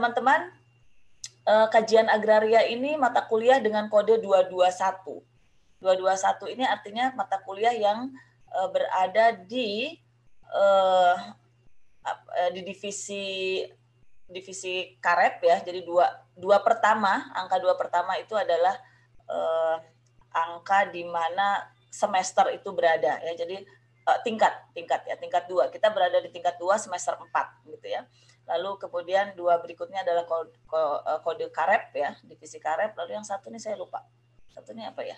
teman-teman, kajian agraria ini mata kuliah dengan kode 221. 221 ini artinya mata kuliah yang berada di divisi Karep ya. Jadi angka dua pertama itu adalah angka di mana semester itu berada ya. Jadi tingkat 2. Kita berada di tingkat 2 semester 4 gitu ya. Lalu kemudian 2 berikutnya adalah kode Karep ya, divisi Karep. Lalu yang satu ini saya lupa. Satunya apa ya?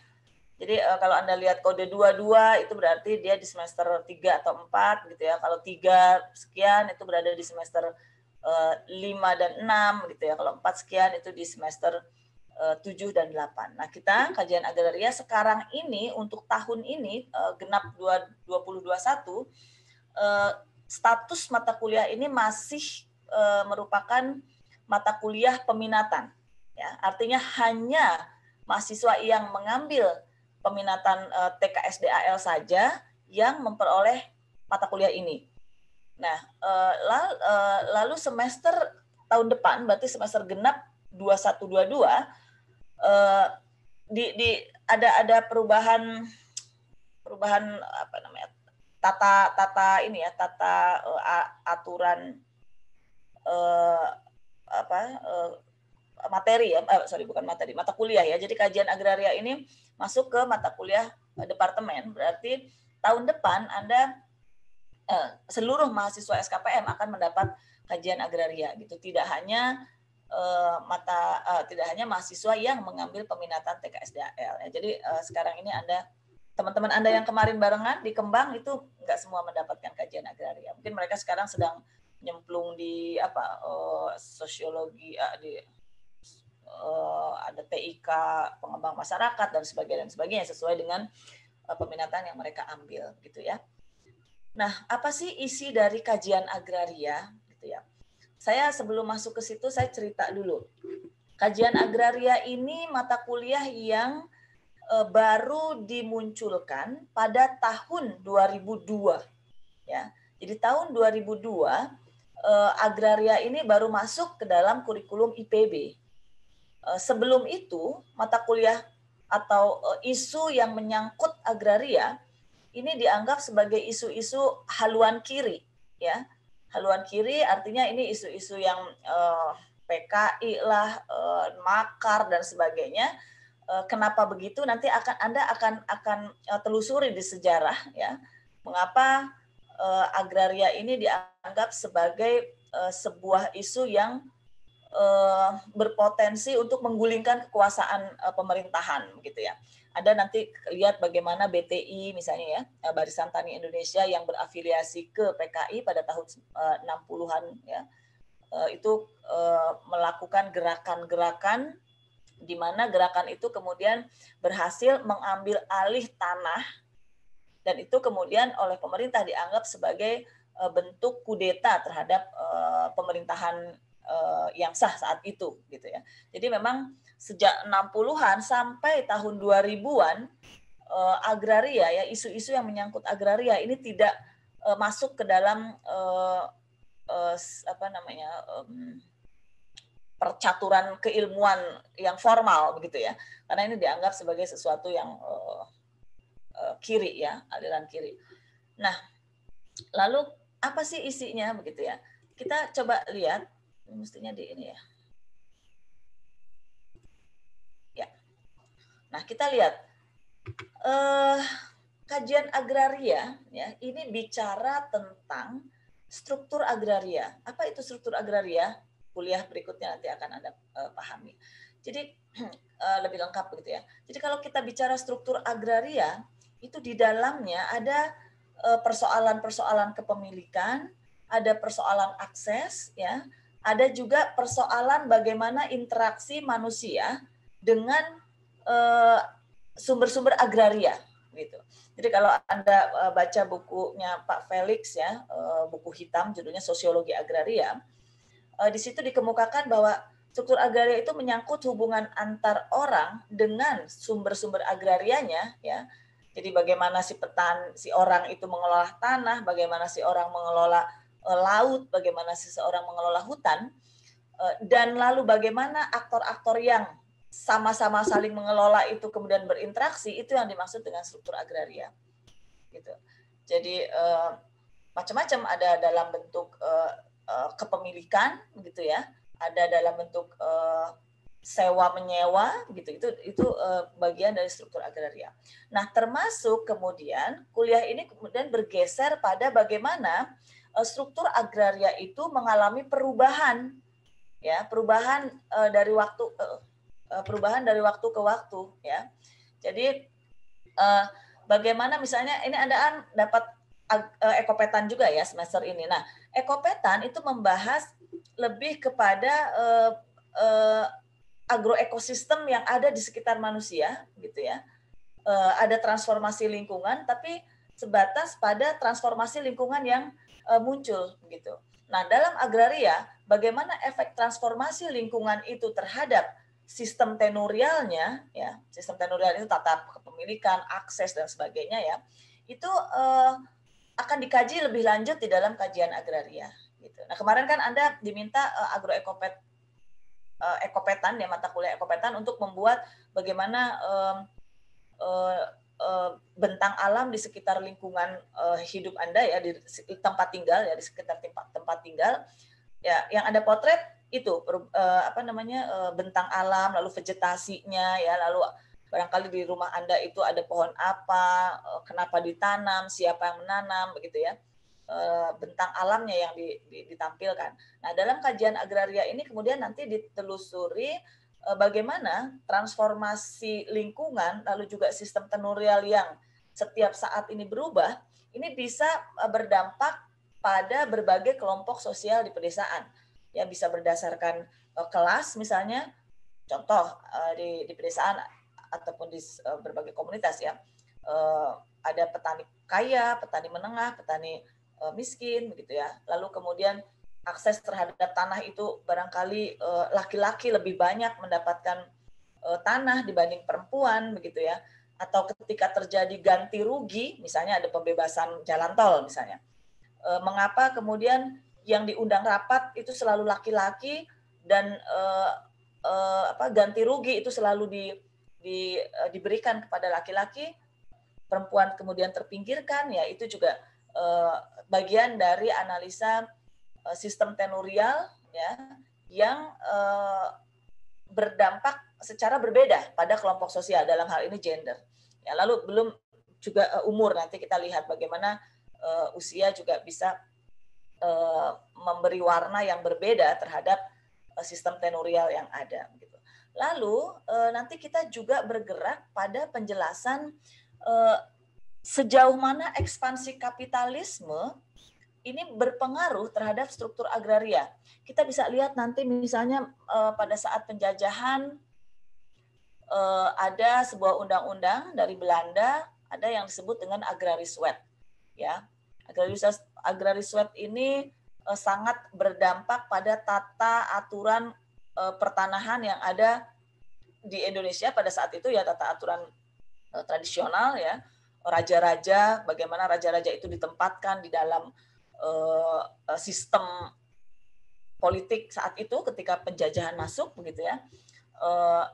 Jadi kalau Anda lihat kode 22 itu berarti dia di semester 3 atau 4 gitu ya. Kalau 3 sekian itu berada di semester 5 dan 6 gitu ya. Kalau 4 sekian itu di semester 7 dan 8. Nah, kita kajian agraria sekarang ini untuk tahun ini genap 2021 status mata kuliah ini masih merupakan mata kuliah peminatan ya. Artinya hanya mahasiswa yang mengambil peminatan TKSDAL saja yang memperoleh mata kuliah ini. Nah, lalu semester tahun depan berarti semester genap 2122 ada perubahan apa namanya? tata aturan materi ya, mata kuliah ya. Jadi kajian agraria ini masuk ke mata kuliah departemen, berarti tahun depan Anda seluruh mahasiswa SKPM akan mendapat kajian agraria gitu. Tidak hanya mahasiswa yang mengambil peminatan TKSDAL ya. Jadi sekarang ini teman-teman Anda yang kemarin barengan di Kembang itu nggak semua mendapatkan kajian agraria. Mungkin mereka sekarang sedang nyemplung di sosiologi, ada TIK, pengembang masyarakat dan sebagainya sesuai dengan peminatan yang mereka ambil gitu ya. Nah, apa sih isi dari kajian agraria gitu ya? Saya sebelum masuk ke situ saya cerita dulu. Kajian agraria ini mata kuliah yang baru dimunculkan pada tahun 2002 ya. Jadi tahun 2002 agraria ini baru masuk ke dalam kurikulum IPB. Sebelum itu mata kuliah atau isu yang menyangkut agraria ini dianggap sebagai isu-isu haluan kiri ya. Haluan kiri artinya ini isu-isu yang PKI lah, makar dan sebagainya. Kenapa begitu? Nanti Anda akan telusuri di sejarah ya. Mengapa agraria ini dianggap sebagai sebuah isu yang berpotensi untuk menggulingkan kekuasaan pemerintahan gitu ya. Anda nanti lihat bagaimana BTI misalnya ya, Barisan Tani Indonesia yang berafiliasi ke PKI pada tahun 60-an ya. Itu melakukan gerakan-gerakan di mana gerakan itu kemudian berhasil mengambil alih tanah dan itu kemudian oleh pemerintah dianggap sebagai bentuk kudeta terhadap pemerintahan yang sah saat itu gitu ya. Jadi memang sejak 60-an sampai tahun 2000-an agraria ya, isu-isu yang menyangkut agraria ini tidak masuk ke dalam percaturan keilmuan yang formal begitu ya, karena ini dianggap sebagai sesuatu yang kiri ya, aliran kiri. Nah, lalu apa sih isinya begitu ya? Kita coba lihat, mestinya di ini ya. Ya. Nah, kita lihat kajian agraria ya, ini bicara tentang struktur agraria. Apa itu struktur agraria? Kuliah berikutnya nanti akan Anda pahami. Jadi lebih lengkap begitu ya. Jadi kalau kita bicara struktur agraria, itu di dalamnya ada persoalan-persoalan kepemilikan, ada persoalan akses ya, ada juga persoalan bagaimana interaksi manusia dengan sumber-sumber agraria gitu. Jadi kalau Anda baca bukunya Pak Felix ya, buku hitam judulnya Sosiologi Agraria, di situ dikemukakan bahwa struktur agraria itu menyangkut hubungan antar orang dengan sumber-sumber agrarianya ya. Jadi bagaimana si orang itu mengelola tanah, bagaimana si orang mengelola laut, bagaimana seseorang mengelola hutan. Dan lalu bagaimana aktor-aktor yang sama-sama saling mengelola itu kemudian berinteraksi, itu yang dimaksud dengan struktur agraria. Gitu. Jadi macam-macam, ada dalam bentuk kepemilikan, gitu ya, ada dalam bentuk sewa menyewa, gitu. Itu bagian dari struktur agraria. Nah, termasuk kemudian kuliah ini kemudian bergeser pada bagaimana struktur agraria itu mengalami perubahan, ya, perubahan dari waktu ke waktu, ya. Jadi bagaimana misalnya ini Anda dapat ekopetan juga ya semester ini. Nah, ekopetan itu membahas lebih kepada agroekosistem yang ada di sekitar manusia, gitu ya. Ada transformasi lingkungan, tapi sebatas pada transformasi lingkungan yang muncul, gitu. Nah, dalam agraria, bagaimana efek transformasi lingkungan itu terhadap sistem tenurialnya, ya, sistem tenurial itu tata kepemilikan, akses dan sebagainya, ya, itu akan dikaji lebih lanjut di dalam kajian agraria. Gitu. Nah, kemarin kan Anda diminta ekopetan, ya, mata kuliah ekopetan untuk membuat bagaimana bentang alam di sekitar lingkungan hidup Anda, ya, di tempat tinggal, ya, di sekitar tempat tinggal, ya, yang Anda potret itu bentang alam, lalu vegetasinya, ya, lalu barangkali di rumah Anda itu ada pohon apa, kenapa ditanam, siapa yang menanam, begitu ya, bentang alamnya yang ditampilkan. Nah, dalam kajian agraria ini kemudian nanti ditelusuri bagaimana transformasi lingkungan, lalu juga sistem tenurial yang setiap saat ini berubah, ini bisa berdampak pada berbagai kelompok sosial di pedesaan. Ya, bisa berdasarkan kelas misalnya, contoh di pedesaan ataupun di berbagai komunitas, ya, ada petani kaya, petani menengah, petani miskin, begitu ya. Lalu kemudian akses terhadap tanah itu barangkali laki-laki lebih banyak mendapatkan tanah dibanding perempuan, begitu ya. Atau ketika terjadi ganti rugi, misalnya ada pembebasan jalan tol misalnya, mengapa kemudian yang diundang rapat itu selalu laki-laki dan ganti rugi itu selalu diberikan kepada laki-laki, perempuan kemudian terpinggirkan, ya, itu juga bagian dari analisa sistem tenurial, ya, yang berdampak secara berbeda pada kelompok sosial, dalam hal ini gender. Ya, lalu belum juga umur, nanti kita lihat bagaimana usia juga bisa memberi warna yang berbeda terhadap sistem tenurial yang ada. Lalu nanti kita juga bergerak pada penjelasan sejauh mana ekspansi kapitalisme ini berpengaruh terhadap struktur agraria. Kita bisa lihat nanti misalnya pada saat penjajahan ada sebuah undang-undang dari Belanda, ada yang disebut dengan agraris wet. Ya, agraris wet ini sangat berdampak pada tata aturan pertanahan yang ada di Indonesia pada saat itu, ya, tata aturan tradisional, ya, raja-raja, bagaimana raja-raja itu ditempatkan di dalam sistem politik saat itu ketika penjajahan masuk, begitu ya.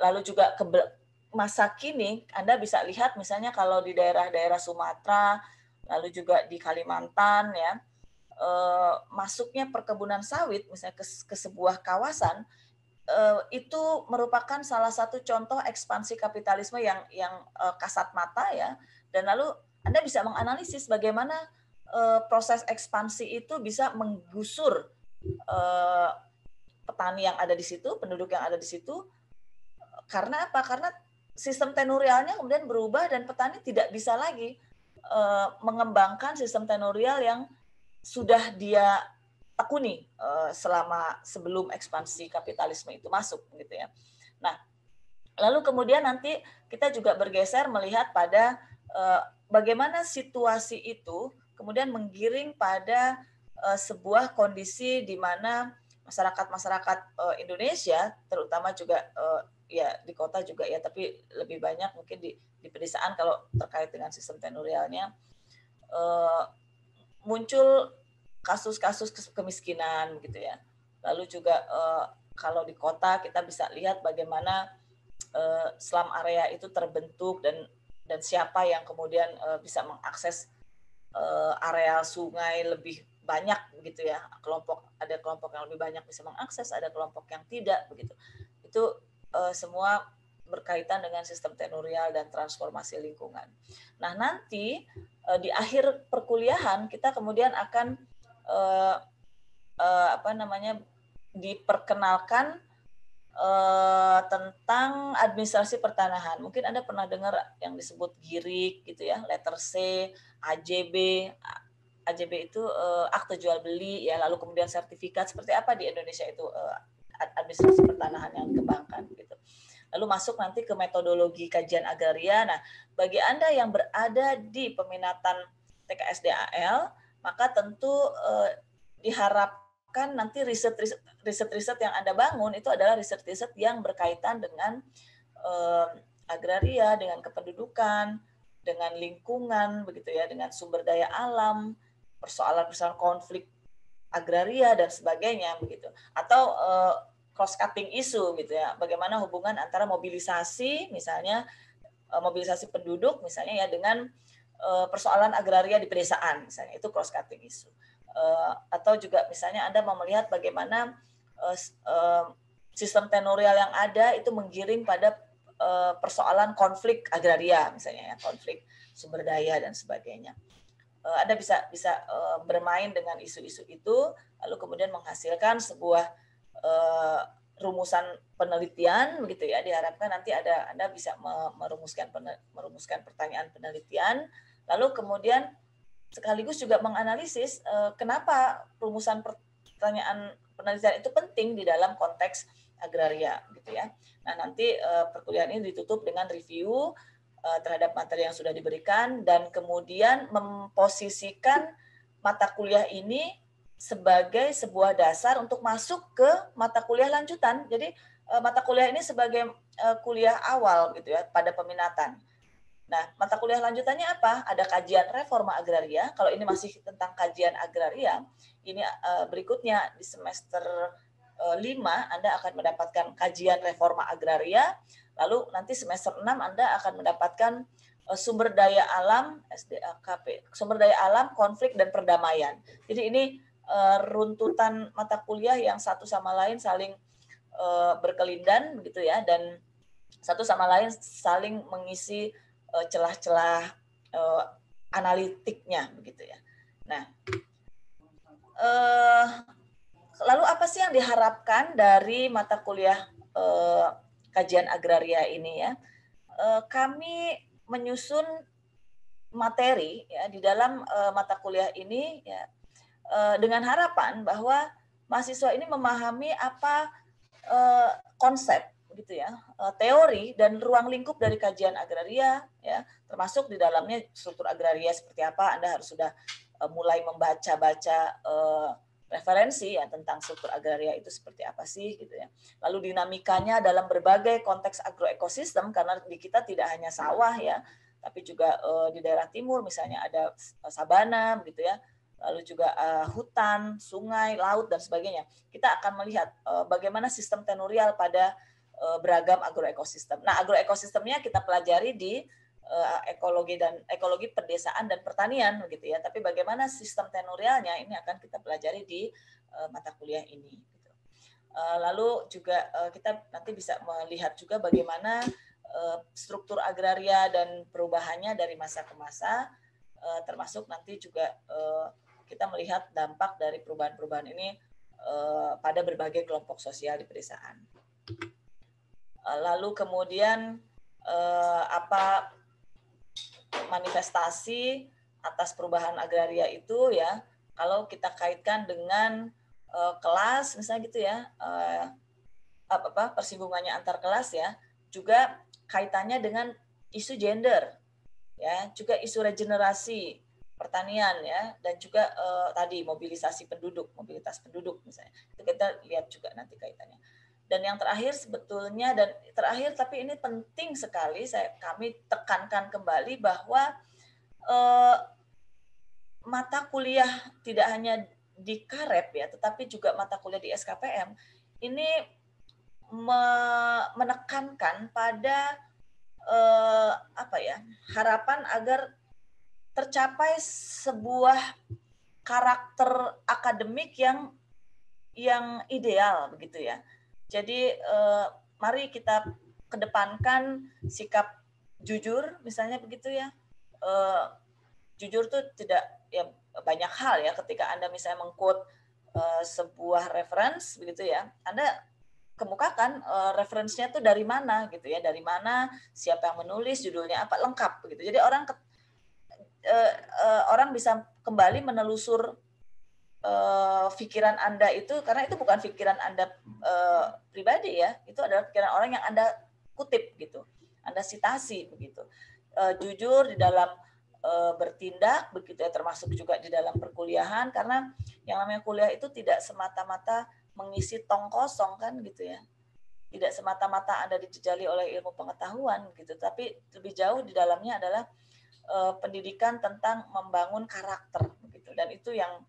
Lalu juga ke masa kini Anda bisa lihat misalnya kalau di daerah-daerah Sumatera, lalu juga di Kalimantan, ya, masuknya perkebunan sawit misalnya ke sebuah kawasan, itu merupakan salah satu contoh ekspansi kapitalisme yang kasat mata, ya. Dan lalu Anda bisa menganalisis bagaimana proses ekspansi itu bisa menggusur petani yang ada di situ, penduduk yang ada di situ. Karena apa? Karena sistem tenurialnya kemudian berubah dan petani tidak bisa lagi mengembangkan sistem tenurial yang sudah dia tekuni selama sebelum ekspansi kapitalisme itu masuk, gitu ya. Nah, lalu kemudian nanti kita juga bergeser melihat pada bagaimana situasi itu kemudian menggiring pada sebuah kondisi di mana masyarakat Indonesia, terutama juga ya di kota juga, ya, tapi lebih banyak mungkin di pedesaan kalau terkait dengan sistem tenurialnya, muncul kasus-kasus kemiskinan, gitu ya. Lalu juga kalau di kota kita bisa lihat bagaimana slum area itu terbentuk dan siapa yang kemudian bisa mengakses areal sungai lebih banyak begitu ya. Ada kelompok yang lebih banyak bisa mengakses, ada kelompok yang tidak begitu. Itu semua berkaitan dengan sistem tenurial dan transformasi lingkungan. Nah, nanti di akhir perkuliahan kita kemudian akan diperkenalkan tentang administrasi pertanahan. Mungkin Anda pernah dengar yang disebut GIRIK gitu ya, letter C, AJB. AJB itu akte jual beli ya, lalu kemudian sertifikat. Seperti apa di Indonesia itu administrasi pertanahan yang dikembangkan gitu. Lalu masuk nanti ke metodologi kajian agraria. Nah, bagi Anda yang berada di peminatan TKSDAL, maka tentu diharapkan nanti riset-riset yang Anda bangun itu adalah riset-riset yang berkaitan dengan agraria, dengan kependudukan, dengan lingkungan, begitu ya, dengan sumber daya alam, persoalan-persoalan konflik agraria dan sebagainya, begitu. Atau cross-cutting isu, gitu ya. Bagaimana hubungan antara mobilisasi, misalnya mobilisasi penduduk, misalnya ya, dengan persoalan agraria di pedesaan, misalnya itu cross-cutting isu. Atau juga misalnya Anda mau melihat bagaimana sistem tenurial yang ada itu menggiring pada persoalan konflik agraria, misalnya ya, konflik sumber daya dan sebagainya. Anda bisa bermain dengan isu-isu itu, lalu kemudian menghasilkan sebuah rumusan penelitian, begitu ya. Diharapkan nanti Anda bisa merumuskan pertanyaan penelitian, lalu kemudian sekaligus juga menganalisis kenapa rumusan pertanyaan penelitian itu penting di dalam konteks agraria, gitu ya. Nah, nanti perkuliahan ini ditutup dengan review terhadap materi yang sudah diberikan dan kemudian memposisikan mata kuliah ini sebagai sebuah dasar untuk masuk ke mata kuliah lanjutan. Jadi mata kuliah ini sebagai kuliah awal gitu ya pada peminatan. Nah, mata kuliah lanjutannya apa? Ada kajian reforma agraria. Kalau ini masih tentang kajian agraria, ini berikutnya di semester 5 Anda akan mendapatkan kajian reforma agraria. Lalu nanti semester 6 Anda akan mendapatkan sumber daya alam SDAKP, sumber daya alam, konflik dan perdamaian. Jadi ini runtutan mata kuliah yang satu sama lain saling berkelindan begitu ya, dan satu sama lain saling mengisi celah-celah analitiknya begitu ya. Nah, lalu apa sih yang diharapkan dari mata kuliah kajian agraria ini ya? Kami menyusun materi ya di dalam mata kuliah ini ya dengan harapan bahwa mahasiswa ini memahami apa konsep gitu ya, teori dan ruang lingkup dari kajian agraria ya, termasuk di dalamnya struktur agraria seperti apa. Anda harus sudah mulai membaca-baca referensi ya tentang struktur agraria itu seperti apa sih gitu ya. Lalu dinamikanya dalam berbagai konteks agroekosistem, karena di kita tidak hanya sawah ya, tapi juga di daerah timur misalnya ada sabana begitu ya. Lalu juga hutan, sungai, laut dan sebagainya. Kita akan melihat bagaimana sistem tenurial pada beragam agroekosistem. Nah, agroekosistemnya kita pelajari di ekologi pedesaan dan pertanian gitu ya. Tapi bagaimana sistem tenurialnya ini akan kita pelajari di mata kuliah ini. Gitu. Lalu juga kita nanti bisa melihat juga bagaimana struktur agraria dan perubahannya dari masa ke masa, termasuk nanti juga kita melihat dampak dari perubahan-perubahan ini pada berbagai kelompok sosial di pedesaan. Lalu kemudian apa manifestasi atas perubahan agraria itu ya, kalau kita kaitkan dengan kelas misalnya gitu ya, persinggungannya antar kelas ya, juga kaitannya dengan isu gender ya, juga isu regenerasi pertanian ya, dan juga tadi mobilisasi penduduk, mobilitas penduduk misalnya. Itu kita lihat juga nanti kaitannya. Dan yang terakhir sebetulnya, dan terakhir tapi ini penting sekali kami tekankan kembali bahwa mata kuliah tidak hanya di Karep ya, tetapi juga mata kuliah di SKPM ini menekankan pada harapan agar tercapai sebuah karakter akademik yang ideal begitu ya. Jadi mari kita kedepankan sikap jujur misalnya begitu ya. Jujur tuh tidak ya banyak hal ya, ketika Anda misalnya meng-quote sebuah reference begitu ya, Anda kemukakan referensinya tuh dari mana gitu ya, dari mana, siapa yang menulis, judulnya apa, lengkap begitu. Jadi orang bisa kembali menelusur pikiran Anda itu, karena itu bukan pikiran Anda pribadi ya, itu adalah pikiran orang yang Anda kutip gitu, Anda sitasi begitu. Jujur di dalam bertindak begitu ya, termasuk juga di dalam perkuliahan, karena yang namanya kuliah itu tidak semata-mata mengisi tong kosong kan gitu ya, tidak semata-mata Anda dijejali oleh ilmu pengetahuan gitu, tapi lebih jauh di dalamnya adalah pendidikan tentang membangun karakter begitu, dan itu yang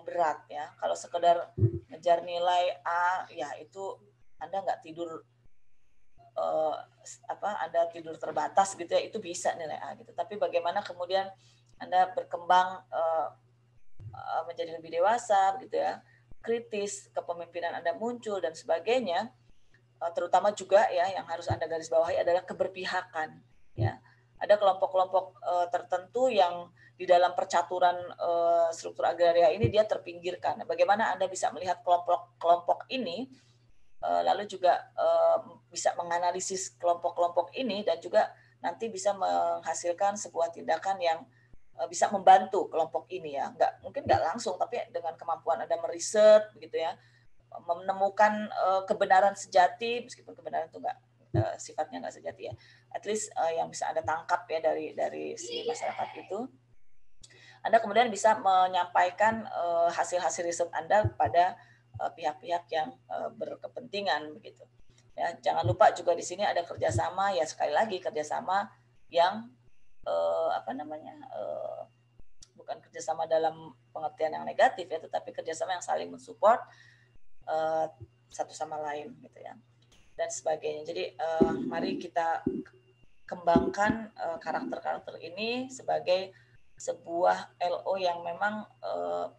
berat ya. Kalau sekedar ngejar nilai A ya itu Anda nggak tidur Anda tidur terbatas gitu ya, itu bisa nilai A gitu. Tapi bagaimana kemudian Anda berkembang menjadi lebih dewasa gitu ya, kritis, kepemimpinan Anda muncul dan sebagainya. Terutama juga ya yang harus Anda garis bawahi adalah keberpihakan ya. Ada kelompok-kelompok tertentu yang di dalam percaturan struktur agraria ini dia terpinggirkan. Bagaimana Anda bisa melihat kelompok-kelompok ini, lalu juga bisa menganalisis kelompok-kelompok ini, dan juga nanti bisa menghasilkan sebuah tindakan yang bisa membantu kelompok ini ya. Mungkin nggak langsung, tapi dengan kemampuan Anda meriset begitu ya, menemukan kebenaran sejati, meskipun kebenaran itu sifatnya nggak sejati ya, at least yang bisa Anda tangkap ya dari si masyarakat itu, Anda kemudian bisa menyampaikan hasil-hasil riset Anda kepada pihak-pihak yang berkepentingan begitu. Ya, jangan lupa juga di sini ada kerjasama ya, sekali lagi kerjasama yang bukan kerjasama dalam pengertian yang negatif ya, tetapi kerjasama yang saling mensupport satu sama lain gitu ya, dan sebagainya. Jadi mari kita kembangkan karakter-karakter ini sebagai sebuah LO yang memang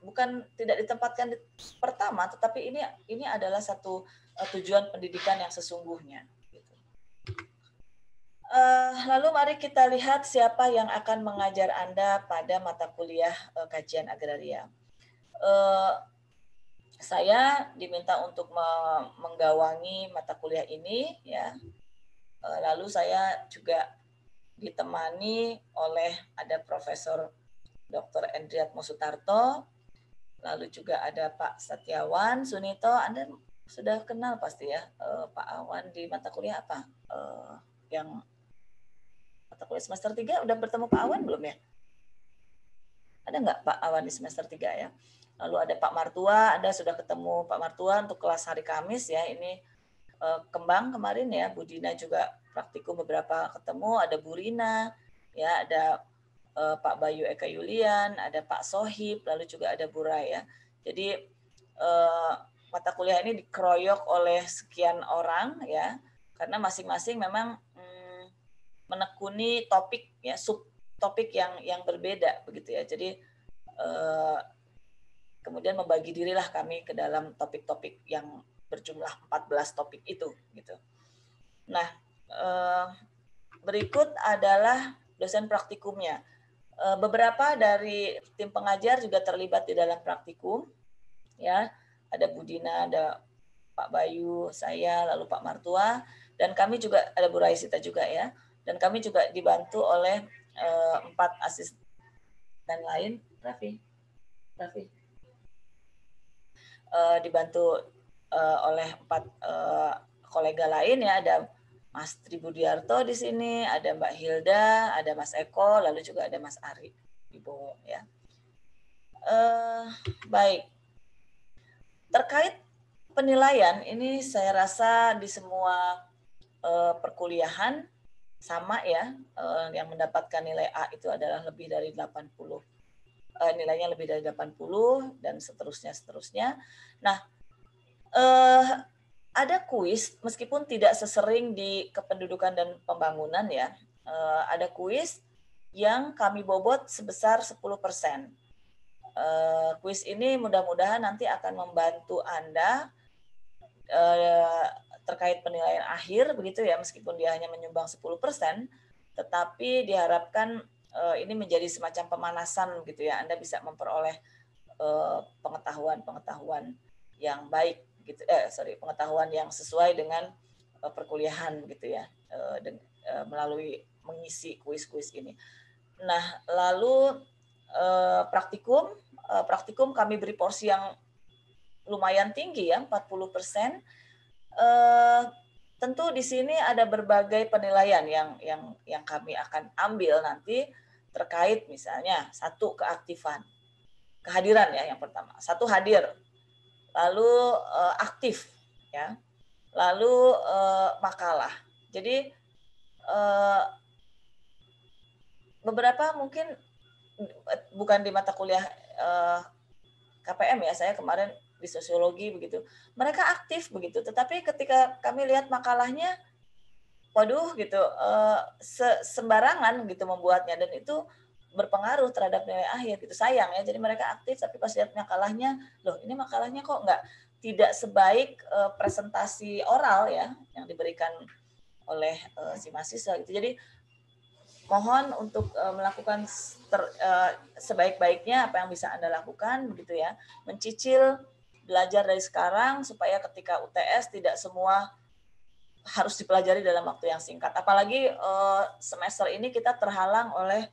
bukan tidak ditempatkan di pertama, tetapi ini adalah satu tujuan pendidikan yang sesungguhnya. Gitu. Lalu mari kita lihat siapa yang akan mengajar Anda pada mata kuliah kajian agraria. Saya diminta untuk menggawangi mata kuliah ini ya. Lalu saya juga ditemani oleh ada Profesor Dr. Endriatmo Sutarto, lalu juga ada Pak Setiawan Sunito. Anda sudah kenal pasti ya Pak Awan di mata kuliah apa? Yang mata kuliah semester 3 udah bertemu Pak Awan belum ya? Ada nggak Pak Awan di semester 3 ya? Lalu ada Pak Martua, Anda sudah ketemu Pak Martua untuk kelas hari Kamis ya. Ini Kembang kemarin ya, Bu Dina juga praktikum beberapa ketemu, ada Bu Rina, ya ada Pak Bayu Eka Yulian, ada Pak Sohib, lalu juga ada Bu Raya. Jadi mata kuliah ini dikeroyok oleh sekian orang ya, karena masing-masing memang menekuni topik ya, subtopik yang berbeda begitu ya. Jadi kemudian membagi dirilah kami ke dalam topik-topik yang berjumlah 14 topik itu gitu. Nah, berikut adalah dosen praktikumnya. Beberapa dari tim pengajar juga terlibat di dalam praktikum ya. Ada Bu Dina, ada Pak Bayu, saya, lalu Pak Martua, dan kami juga ada Bu Raisita juga ya. Dan kami juga dibantu oleh 4 asisten lain, Raffi. Dibantu oleh 4 kolega lain ya, ada Mas Tribudiarto di sini, ada Mbak Hilda, ada Mas Eko, lalu juga ada Mas Ari Wibowo ya. Baik, terkait penilaian ini saya rasa di semua perkuliahan sama ya, yang mendapatkan nilai A itu adalah lebih dari 80, nilainya lebih dari 80 dan seterusnya. Nah, ada kuis meskipun tidak sesering di kependudukan dan pembangunan ya. Ada kuis yang kami bobot sebesar 10%. Kuis ini mudah-mudahan nanti akan membantu Anda terkait penilaian akhir begitu ya, meskipun dia hanya menyumbang 10%, tetapi diharapkan ini menjadi semacam pemanasan gitu ya. Anda bisa memperoleh pengetahuan-pengetahuan yang baik gitu, pengetahuan yang sesuai dengan perkuliahan gitu ya, melalui mengisi kuis-kuis ini. Nah, lalu praktikum kami beri porsi yang lumayan tinggi ya, 40%. Tentu di sini ada berbagai penilaian yang kami akan ambil nanti terkait misalnya satu keaktifan, kehadiran ya yang pertama, satu hadir, lalu aktif ya, lalu makalah. Jadi beberapa mungkin bukan di mata kuliah KPM ya, saya kemarin di sosiologi begitu, mereka aktif begitu, tetapi ketika kami lihat makalahnya, waduh gitu, sembarangan gitu membuatnya, dan itu berpengaruh terhadap nilai akhir gitu, sayang ya. Jadi mereka aktif tapi pas lihat makalahnya, loh ini makalahnya kok tidak sebaik presentasi oral ya yang diberikan oleh si mahasiswa gitu. Jadi mohon untuk melakukan sebaik-baiknya apa yang bisa Anda lakukan begitu ya, mencicil belajar dari sekarang supaya ketika UTS tidak semua harus dipelajari dalam waktu yang singkat. Apalagi semester ini kita terhalang oleh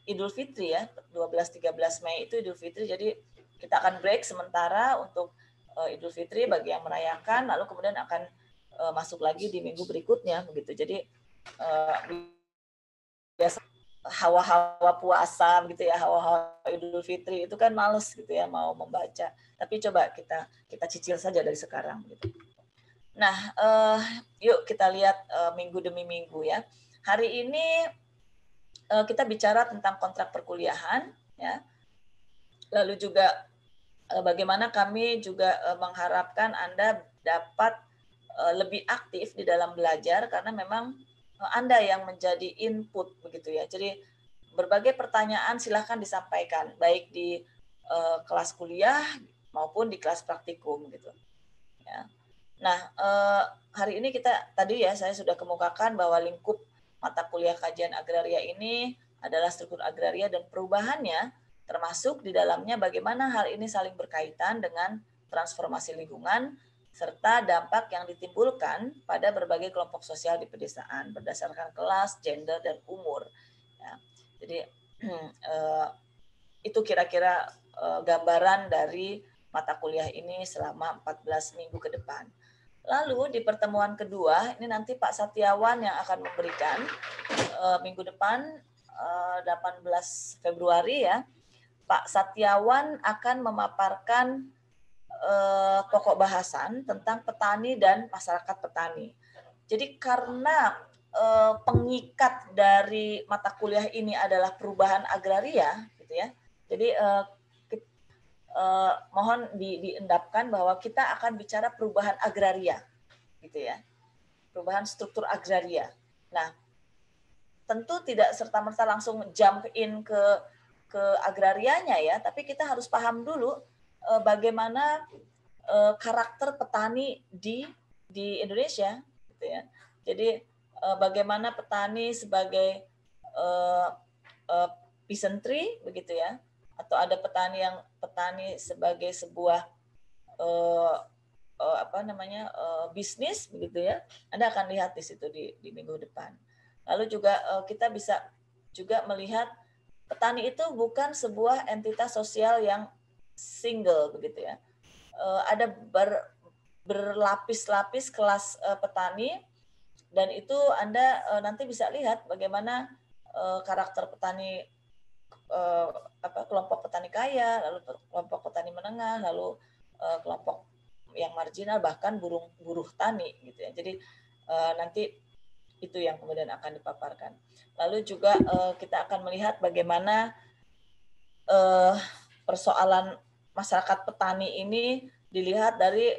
Idul Fitri ya, 12-13 Mei itu Idul Fitri, jadi kita akan break sementara untuk Idul Fitri bagi yang merayakan, lalu kemudian akan masuk lagi di minggu berikutnya begitu. Jadi biasa hawa-hawa puasa gitu ya, hawa-hawa Idul Fitri itu kan males gitu ya mau membaca. Tapi coba kita cicil saja dari sekarang gitu. Nah, yuk kita lihat minggu demi minggu ya. Hari ini kita bicara tentang kontrak perkuliahan ya. Lalu juga bagaimana kami juga mengharapkan Anda dapat lebih aktif di dalam belajar, karena memang Anda yang menjadi input begitu ya. Jadi berbagai pertanyaan silahkan disampaikan baik di kelas kuliah maupun di kelas praktikum gitu. Ya. Nah, hari ini tadi ya saya sudah kemukakan bahwa lingkup mata kuliah kajian agraria ini adalah struktur agraria dan perubahannya, termasuk di dalamnya bagaimana hal ini saling berkaitan dengan transformasi lingkungan serta dampak yang ditimbulkan pada berbagai kelompok sosial di pedesaan berdasarkan kelas, gender, dan umur. Ya, jadi itu kira-kira gambaran dari mata kuliah ini selama 14 minggu ke depan. Lalu di pertemuan kedua, ini nanti Pak Satyawan yang akan memberikan minggu depan 18 Februari ya, Pak Satyawan akan memaparkan pokok bahasan tentang petani dan masyarakat petani. Jadi karena pengikat dari mata kuliah ini adalah perubahan agraria, gitu ya. Jadi mohon diendapkan bahwa kita akan bicara perubahan agraria, gitu ya, perubahan struktur agraria. Nah, tentu tidak serta-merta langsung jump in ke agrarianya ya, tapi kita harus paham dulu bagaimana karakter petani di Indonesia, gitu ya. Jadi bagaimana petani sebagai peasantry, begitu ya, atau ada petani sebagai sebuah bisnis, begitu ya. Anda akan lihat di situ di minggu depan. Lalu juga kita bisa juga melihat petani itu bukan sebuah entitas sosial yang single, begitu ya. Ada berlapis-lapis kelas petani, dan itu Anda nanti bisa lihat bagaimana karakter petani, kelompok petani kaya, lalu kelompok petani menengah, lalu kelompok yang marginal, bahkan buruh tani gitu ya. Jadi nanti itu yang kemudian akan dipaparkan. Lalu juga kita akan melihat bagaimana persoalan masyarakat petani ini dilihat dari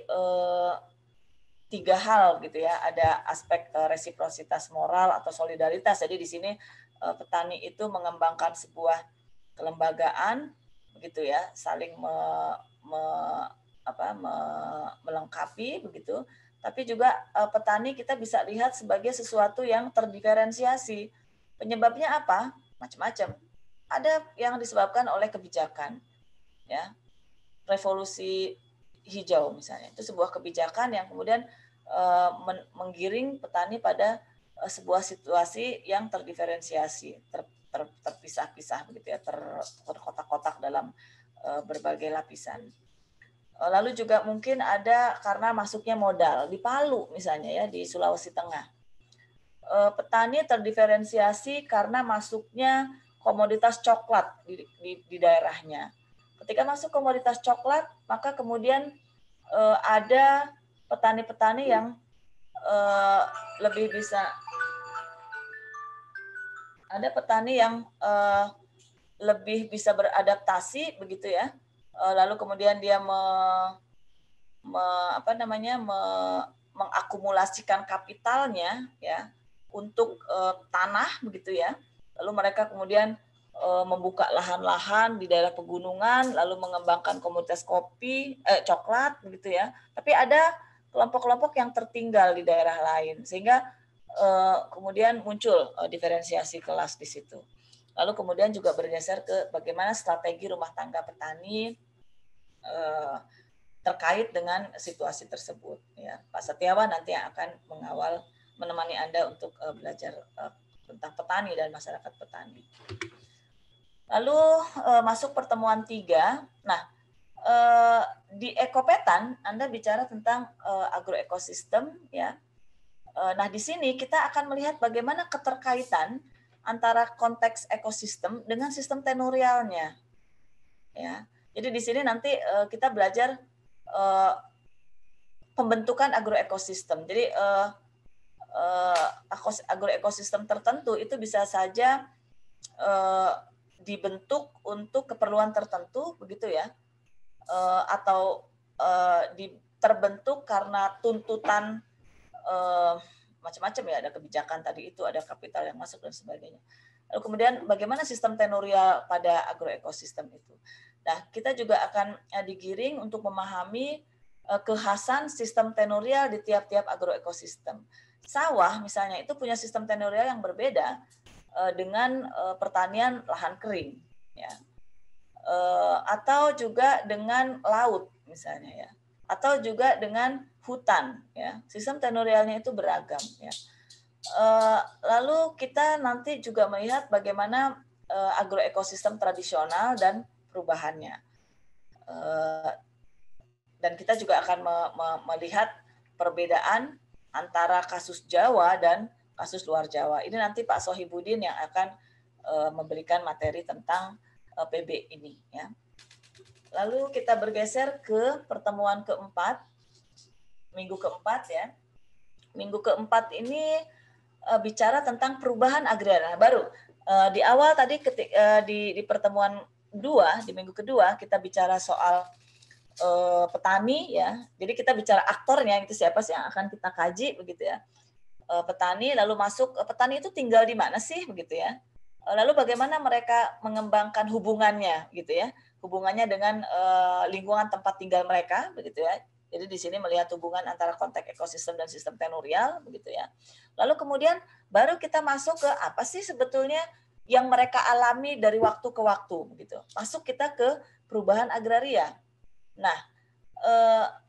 tiga hal gitu ya. Ada aspek resiprositas moral atau solidaritas. Jadi di sini petani itu mengembangkan sebuah kelembagaan begitu ya, saling melengkapi begitu. Tapi juga petani kita bisa lihat sebagai sesuatu yang terdiferensiasi. Penyebabnya apa? Macam-macam. Ada yang disebabkan oleh kebijakan, ya, revolusi hijau misalnya. Itu sebuah kebijakan yang kemudian menggiring petani pada sebuah situasi yang terdiferensiasi, terpisah-pisah begitu ya, terkotak-kotak dalam berbagai lapisan. Lalu juga mungkin ada karena masuknya modal di Palu misalnya ya, di Sulawesi Tengah. Petani terdiferensiasi karena masuknya komoditas coklat di daerahnya. Ketika masuk komoditas coklat, maka kemudian ada petani-petani yang lebih bisa, ada petani yang lebih bisa beradaptasi begitu ya. Lalu kemudian dia mengakumulasikan kapitalnya ya untuk tanah begitu ya. Lalu mereka kemudian membuka lahan-lahan di daerah pegunungan, lalu mengembangkan komoditas kopi, coklat begitu ya. Tapi ada kelompok-kelompok yang tertinggal di daerah lain, sehingga kemudian muncul diferensiasi kelas di situ. Lalu kemudian juga bergeser ke bagaimana strategi rumah tangga petani terkait dengan situasi tersebut. Ya, Pak Setiawan nanti yang akan menemani Anda untuk belajar tentang petani dan masyarakat petani. Lalu masuk pertemuan 3. Nah, di Ekopetan Anda bicara tentang agroekosistem ya. Nah, di sini kita akan melihat bagaimana keterkaitan antara konteks ekosistem dengan sistem tenurialnya. Ya. Jadi di sini nanti kita belajar pembentukan agroekosistem. Jadi agroekosistem tertentu itu bisa saja dibentuk untuk keperluan tertentu begitu ya, atau terbentuk karena tuntutan macam-macam ya, ada kebijakan tadi itu, ada kapital yang masuk dan sebagainya. Lalu kemudian bagaimana sistem tenurial pada agroekosistem itu. Nah, kita juga akan digiring untuk memahami kekhasan sistem tenurial di tiap-tiap agroekosistem. Sawah misalnya itu punya sistem tenurial yang berbeda dengan pertanian lahan kering, ya, atau juga dengan laut misalnya ya, atau juga dengan hutan, ya. Sistem tenurialnya itu beragam, ya. Lalu kita nanti juga melihat bagaimana agroekosistem tradisional dan perubahannya, dan kita juga akan melihat perbedaan antara kasus Jawa dan kasus luar Jawa. Ini nanti Pak Sohibudin yang akan memberikan materi tentang PB ini. Ya. Lalu kita bergeser ke pertemuan keempat, minggu keempat ya. Minggu keempat ini bicara tentang perubahan agraria. Nah, baru di awal tadi di pertemuan 2, di minggu kedua kita bicara soal petani ya. Jadi kita bicara aktornya, itu siapa sih yang akan kita kaji begitu ya. Petani, lalu masuk petani itu tinggal di mana sih begitu ya. Lalu bagaimana mereka mengembangkan hubungannya gitu ya. Hubungannya dengan lingkungan tempat tinggal mereka begitu ya. Jadi di sini melihat hubungan antara konteks ekosistem dan sistem tenurial begitu ya. Lalu kemudian baru kita masuk ke apa sih sebetulnya yang mereka alami dari waktu ke waktu begitu. Masuk kita ke perubahan agraria. Nah,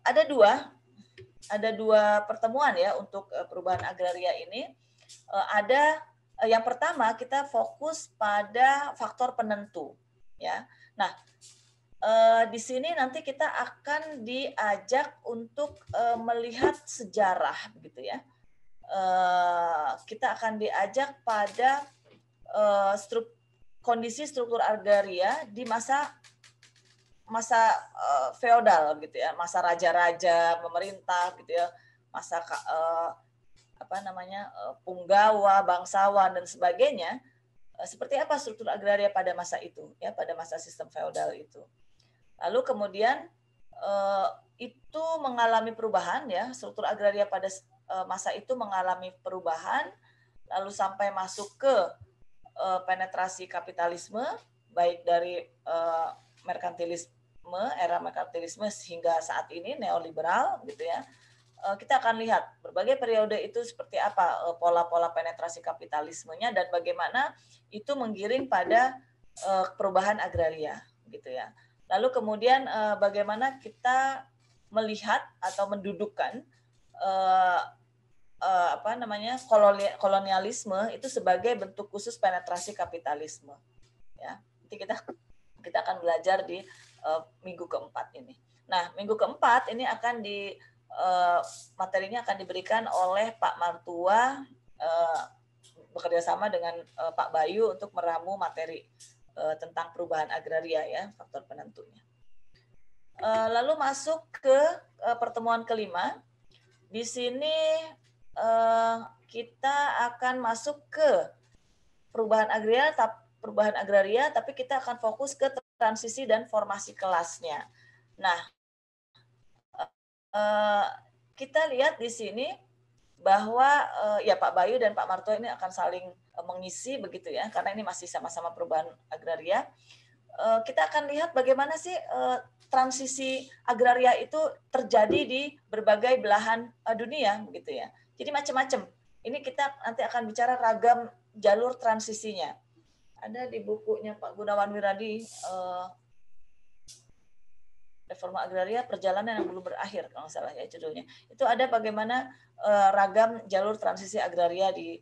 ada dua pertemuan ya untuk perubahan agraria ini. Ada yang pertama kita fokus pada faktor penentu ya. Nah, di sini nanti kita akan diajak untuk melihat sejarah begitu ya. Kita akan diajak pada kondisi struktur agraria di masa feodal gitu ya, masa raja-raja pemerintah gitu ya, masa punggawa, bangsawan dan sebagainya. Seperti apa struktur agraria pada masa itu ya, pada masa sistem feodal itu. Lalu kemudian itu mengalami perubahan ya, struktur agraria pada masa itu mengalami perubahan, lalu sampai masuk ke penetrasi kapitalisme, baik dari merkantilisme, era merkantilisme hingga saat ini neoliberal gitu ya. Kita akan lihat berbagai periode itu seperti apa pola-pola penetrasi kapitalismenya dan bagaimana itu menggiring pada perubahan agraria gitu ya. Lalu kemudian bagaimana kita melihat atau mendudukkan kolonialisme itu sebagai bentuk khusus penetrasi kapitalisme. Ya, nanti kita akan belajar di minggu keempat ini. Nah, minggu keempat ini akan materinya akan diberikan oleh Pak Martua bekerja sama dengan Pak Bayu untuk meramu materi tentang perubahan agraria ya, faktor penentunya. Lalu masuk ke pertemuan kelima. Di sini kita akan masuk ke perubahan agraria, tapi kita akan fokus ke transisi dan formasi kelasnya. Nah, kita lihat di sini bahwa ya Pak Bayu dan Pak Marto ini akan saling mengisi begitu ya, karena ini masih sama-sama perubahan agraria. Kita akan lihat bagaimana sih transisi agraria itu terjadi di berbagai belahan dunia begitu ya. Jadi macam-macam. Ini kita nanti akan bicara ragam jalur transisinya. Ada di bukunya Pak Gunawan Wiradi, Reforma Agraria Perjalanan yang Belum Berakhir kalau nggak salah ya judulnya. Itu ada bagaimana ragam jalur transisi agraria di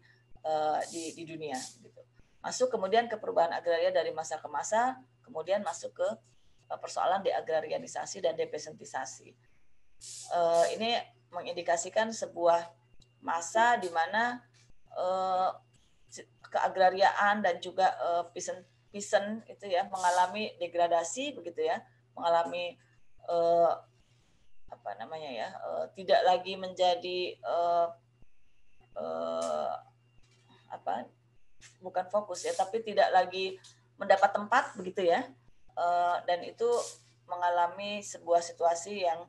dunia. Gitu. Masuk kemudian ke perubahan agraria dari masa ke masa, kemudian masuk ke persoalan deagrarianisasi dan depesentisasi. Ini mengindikasikan sebuah masa di mana keagrariaan dan juga peasant itu ya mengalami degradasi begitu ya, mengalami tidak lagi menjadi bukan fokus ya, tapi tidak lagi mendapat tempat begitu ya, dan itu mengalami sebuah situasi yang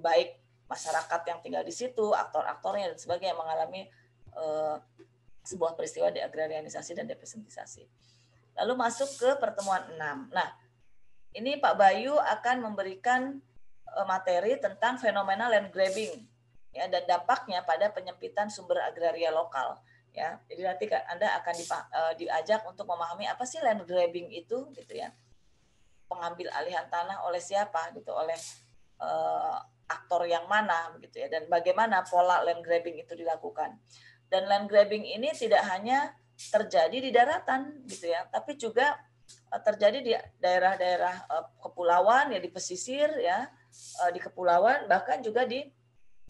baik masyarakat yang tinggal di situ, aktor-aktornya dan sebagainya mengalami sebuah peristiwa deagrarianisasi dan depesentisasi. Lalu masuk ke pertemuan 6. Nah, ini Pak Bayu akan memberikan materi tentang fenomena land grabbing ya, dan dampaknya pada penyempitan sumber agraria lokal. Ya, jadi nanti Anda akan diajak untuk memahami apa sih land grabbing itu, gitu ya. Pengambil alihan tanah oleh siapa, gitu, oleh aktor yang mana, begitu ya, dan bagaimana pola land grabbing itu dilakukan. Dan land grabbing ini tidak hanya terjadi di daratan, gitu ya, tapi juga terjadi di daerah-daerah kepulauan ya, di pesisir ya, di kepulauan, bahkan juga di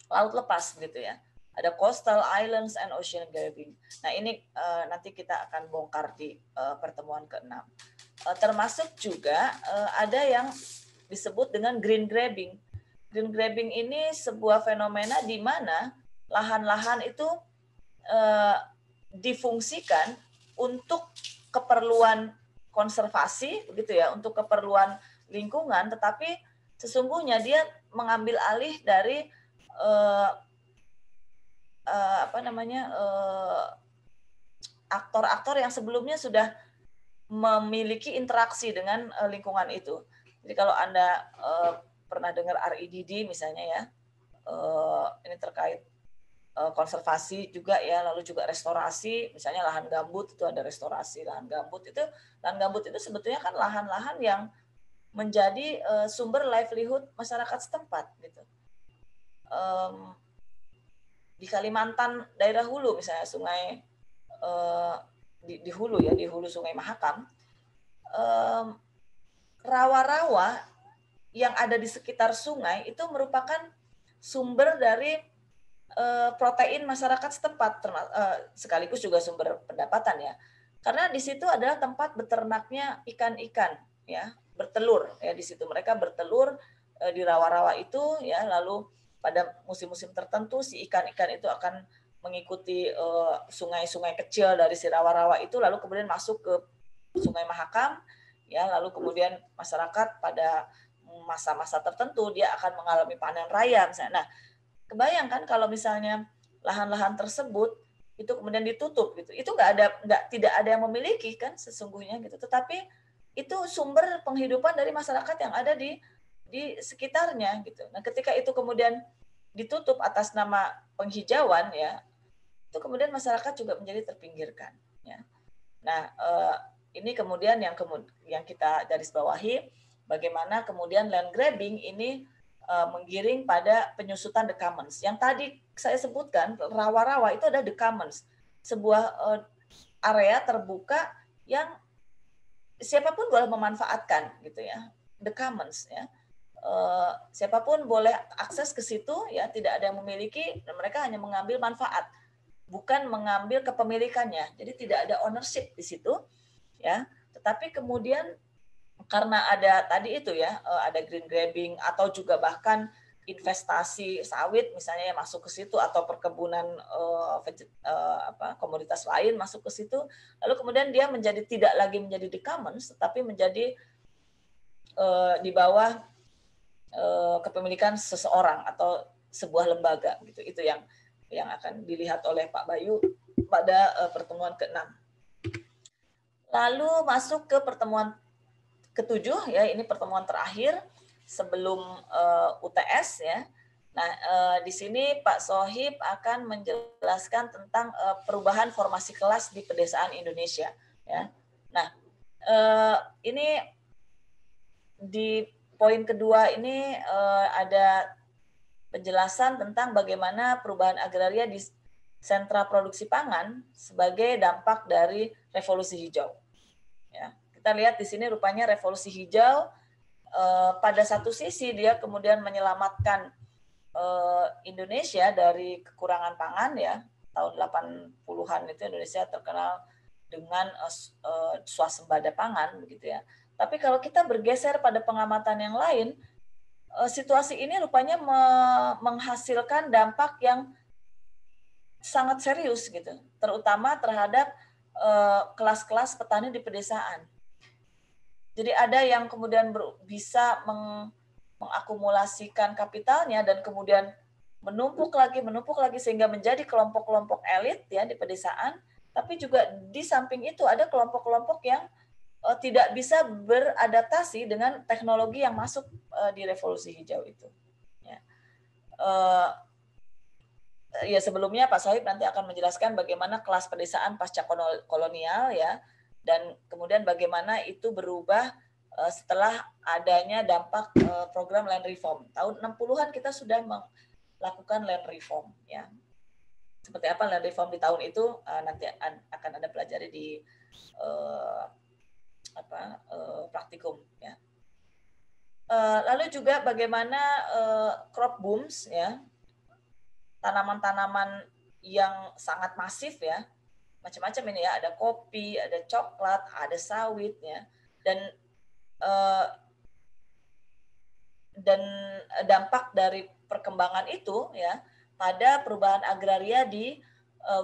laut lepas, gitu ya. Ada coastal islands and ocean grabbing. Nah, ini nanti kita akan bongkar di pertemuan ke-6. Termasuk juga ada yang disebut dengan green grabbing. Green grabbing ini sebuah fenomena di mana lahan-lahan itu difungsikan untuk keperluan konservasi, begitu ya, untuk keperluan lingkungan, tetapi sesungguhnya dia mengambil alih dari aktor-aktor yang sebelumnya sudah memiliki interaksi dengan lingkungan itu. Jadi kalau Anda pernah dengar RIDD misalnya ya, ini terkait konservasi juga ya, lalu juga restorasi, misalnya lahan gambut itu ada restorasi lahan gambut itu sebetulnya kan lahan-lahan yang menjadi sumber livelihood masyarakat setempat gitu. Di Kalimantan daerah hulu misalnya sungai di hulu ya, di hulu Sungai Mahakam, rawa-rawa yang ada di sekitar sungai itu merupakan sumber dari protein masyarakat setempat, sekaligus juga sumber pendapatan ya. Karena di situ adalah tempat beternaknya ikan-ikan ya, bertelur ya, di situ mereka bertelur di rawa-rawa itu ya, lalu pada musim-musim tertentu si ikan-ikan itu akan mengikuti sungai-sungai kecil dari si rawa-rawa itu, lalu kemudian masuk ke Sungai Mahakam ya, lalu kemudian masyarakat pada masa-masa tertentu dia akan mengalami panen raya misalnya. Nah, kebayangkan kalau misalnya lahan-lahan tersebut itu kemudian ditutup gitu, itu tidak ada yang memiliki kan sesungguhnya gitu, tetapi itu sumber penghidupan dari masyarakat yang ada di sekitarnya gitu. Nah, ketika itu kemudian ditutup atas nama penghijauan ya, itu kemudian masyarakat juga menjadi terpinggirkan ya. Nah, ini kemudian yang kita garis bawahi, bagaimana kemudian land grabbing ini menggiring pada penyusutan the commons. Yang tadi saya sebutkan, rawa-rawa itu ada the commons, sebuah area terbuka yang siapapun boleh memanfaatkan gitu ya, the commons ya. Siapapun boleh akses ke situ ya, tidak ada yang memiliki, dan mereka hanya mengambil manfaat, bukan mengambil kepemilikannya. Jadi tidak ada ownership di situ ya. Tetapi kemudian karena ada tadi itu ya, ada green grabbing atau juga bahkan investasi sawit misalnya yang masuk ke situ, atau perkebunan komoditas lain masuk ke situ, lalu kemudian dia tidak lagi menjadi the commons, tetapi menjadi di bawah kepemilikan seseorang atau sebuah lembaga gitu. Itu yang akan dilihat oleh Pak Bayu pada pertemuan ke-6. Lalu masuk ke pertemuan ke-7 ya, ini pertemuan terakhir sebelum UTS ya. Nah, di sini Pak Sohib akan menjelaskan tentang perubahan formasi kelas di pedesaan Indonesia ya. Nah, ini di poin kedua ini ada penjelasan tentang bagaimana perubahan agraria di sentra produksi pangan sebagai dampak dari revolusi hijau. Ya, kita lihat di sini rupanya revolusi hijau pada satu sisi dia kemudian menyelamatkan Indonesia dari kekurangan pangan ya. Tahun 80-an itu Indonesia terkenal dengan swasembada pangan begitu ya. Tapi kalau kita bergeser pada pengamatan yang lain, situasi ini rupanya menghasilkan dampak yang sangat serius gitu, terutama terhadap kelas-kelas petani di pedesaan. Jadi ada yang kemudian bisa mengakumulasikan kapitalnya dan kemudian menumpuk lagi sehingga menjadi kelompok-kelompok elit ya di pedesaan. Tapi juga di samping itu ada kelompok-kelompok yang tidak bisa beradaptasi dengan teknologi yang masuk di revolusi hijau itu. Ya. Ya sebelumnya Pak Sohib nanti akan menjelaskan bagaimana kelas pedesaan pasca kolonial ya, dan kemudian bagaimana itu berubah setelah adanya dampak program land reform. Tahun 60-an kita sudah melakukan land reform ya. Seperti apa land reform di tahun itu nanti akan Anda pelajari di praktikum ya. Lalu juga bagaimana crop booms ya, tanaman-tanaman yang sangat masif ya, macam-macam ini ya, ada kopi, ada coklat, ada sawit ya, dan dampak dari perkembangan itu ya pada perubahan agraria di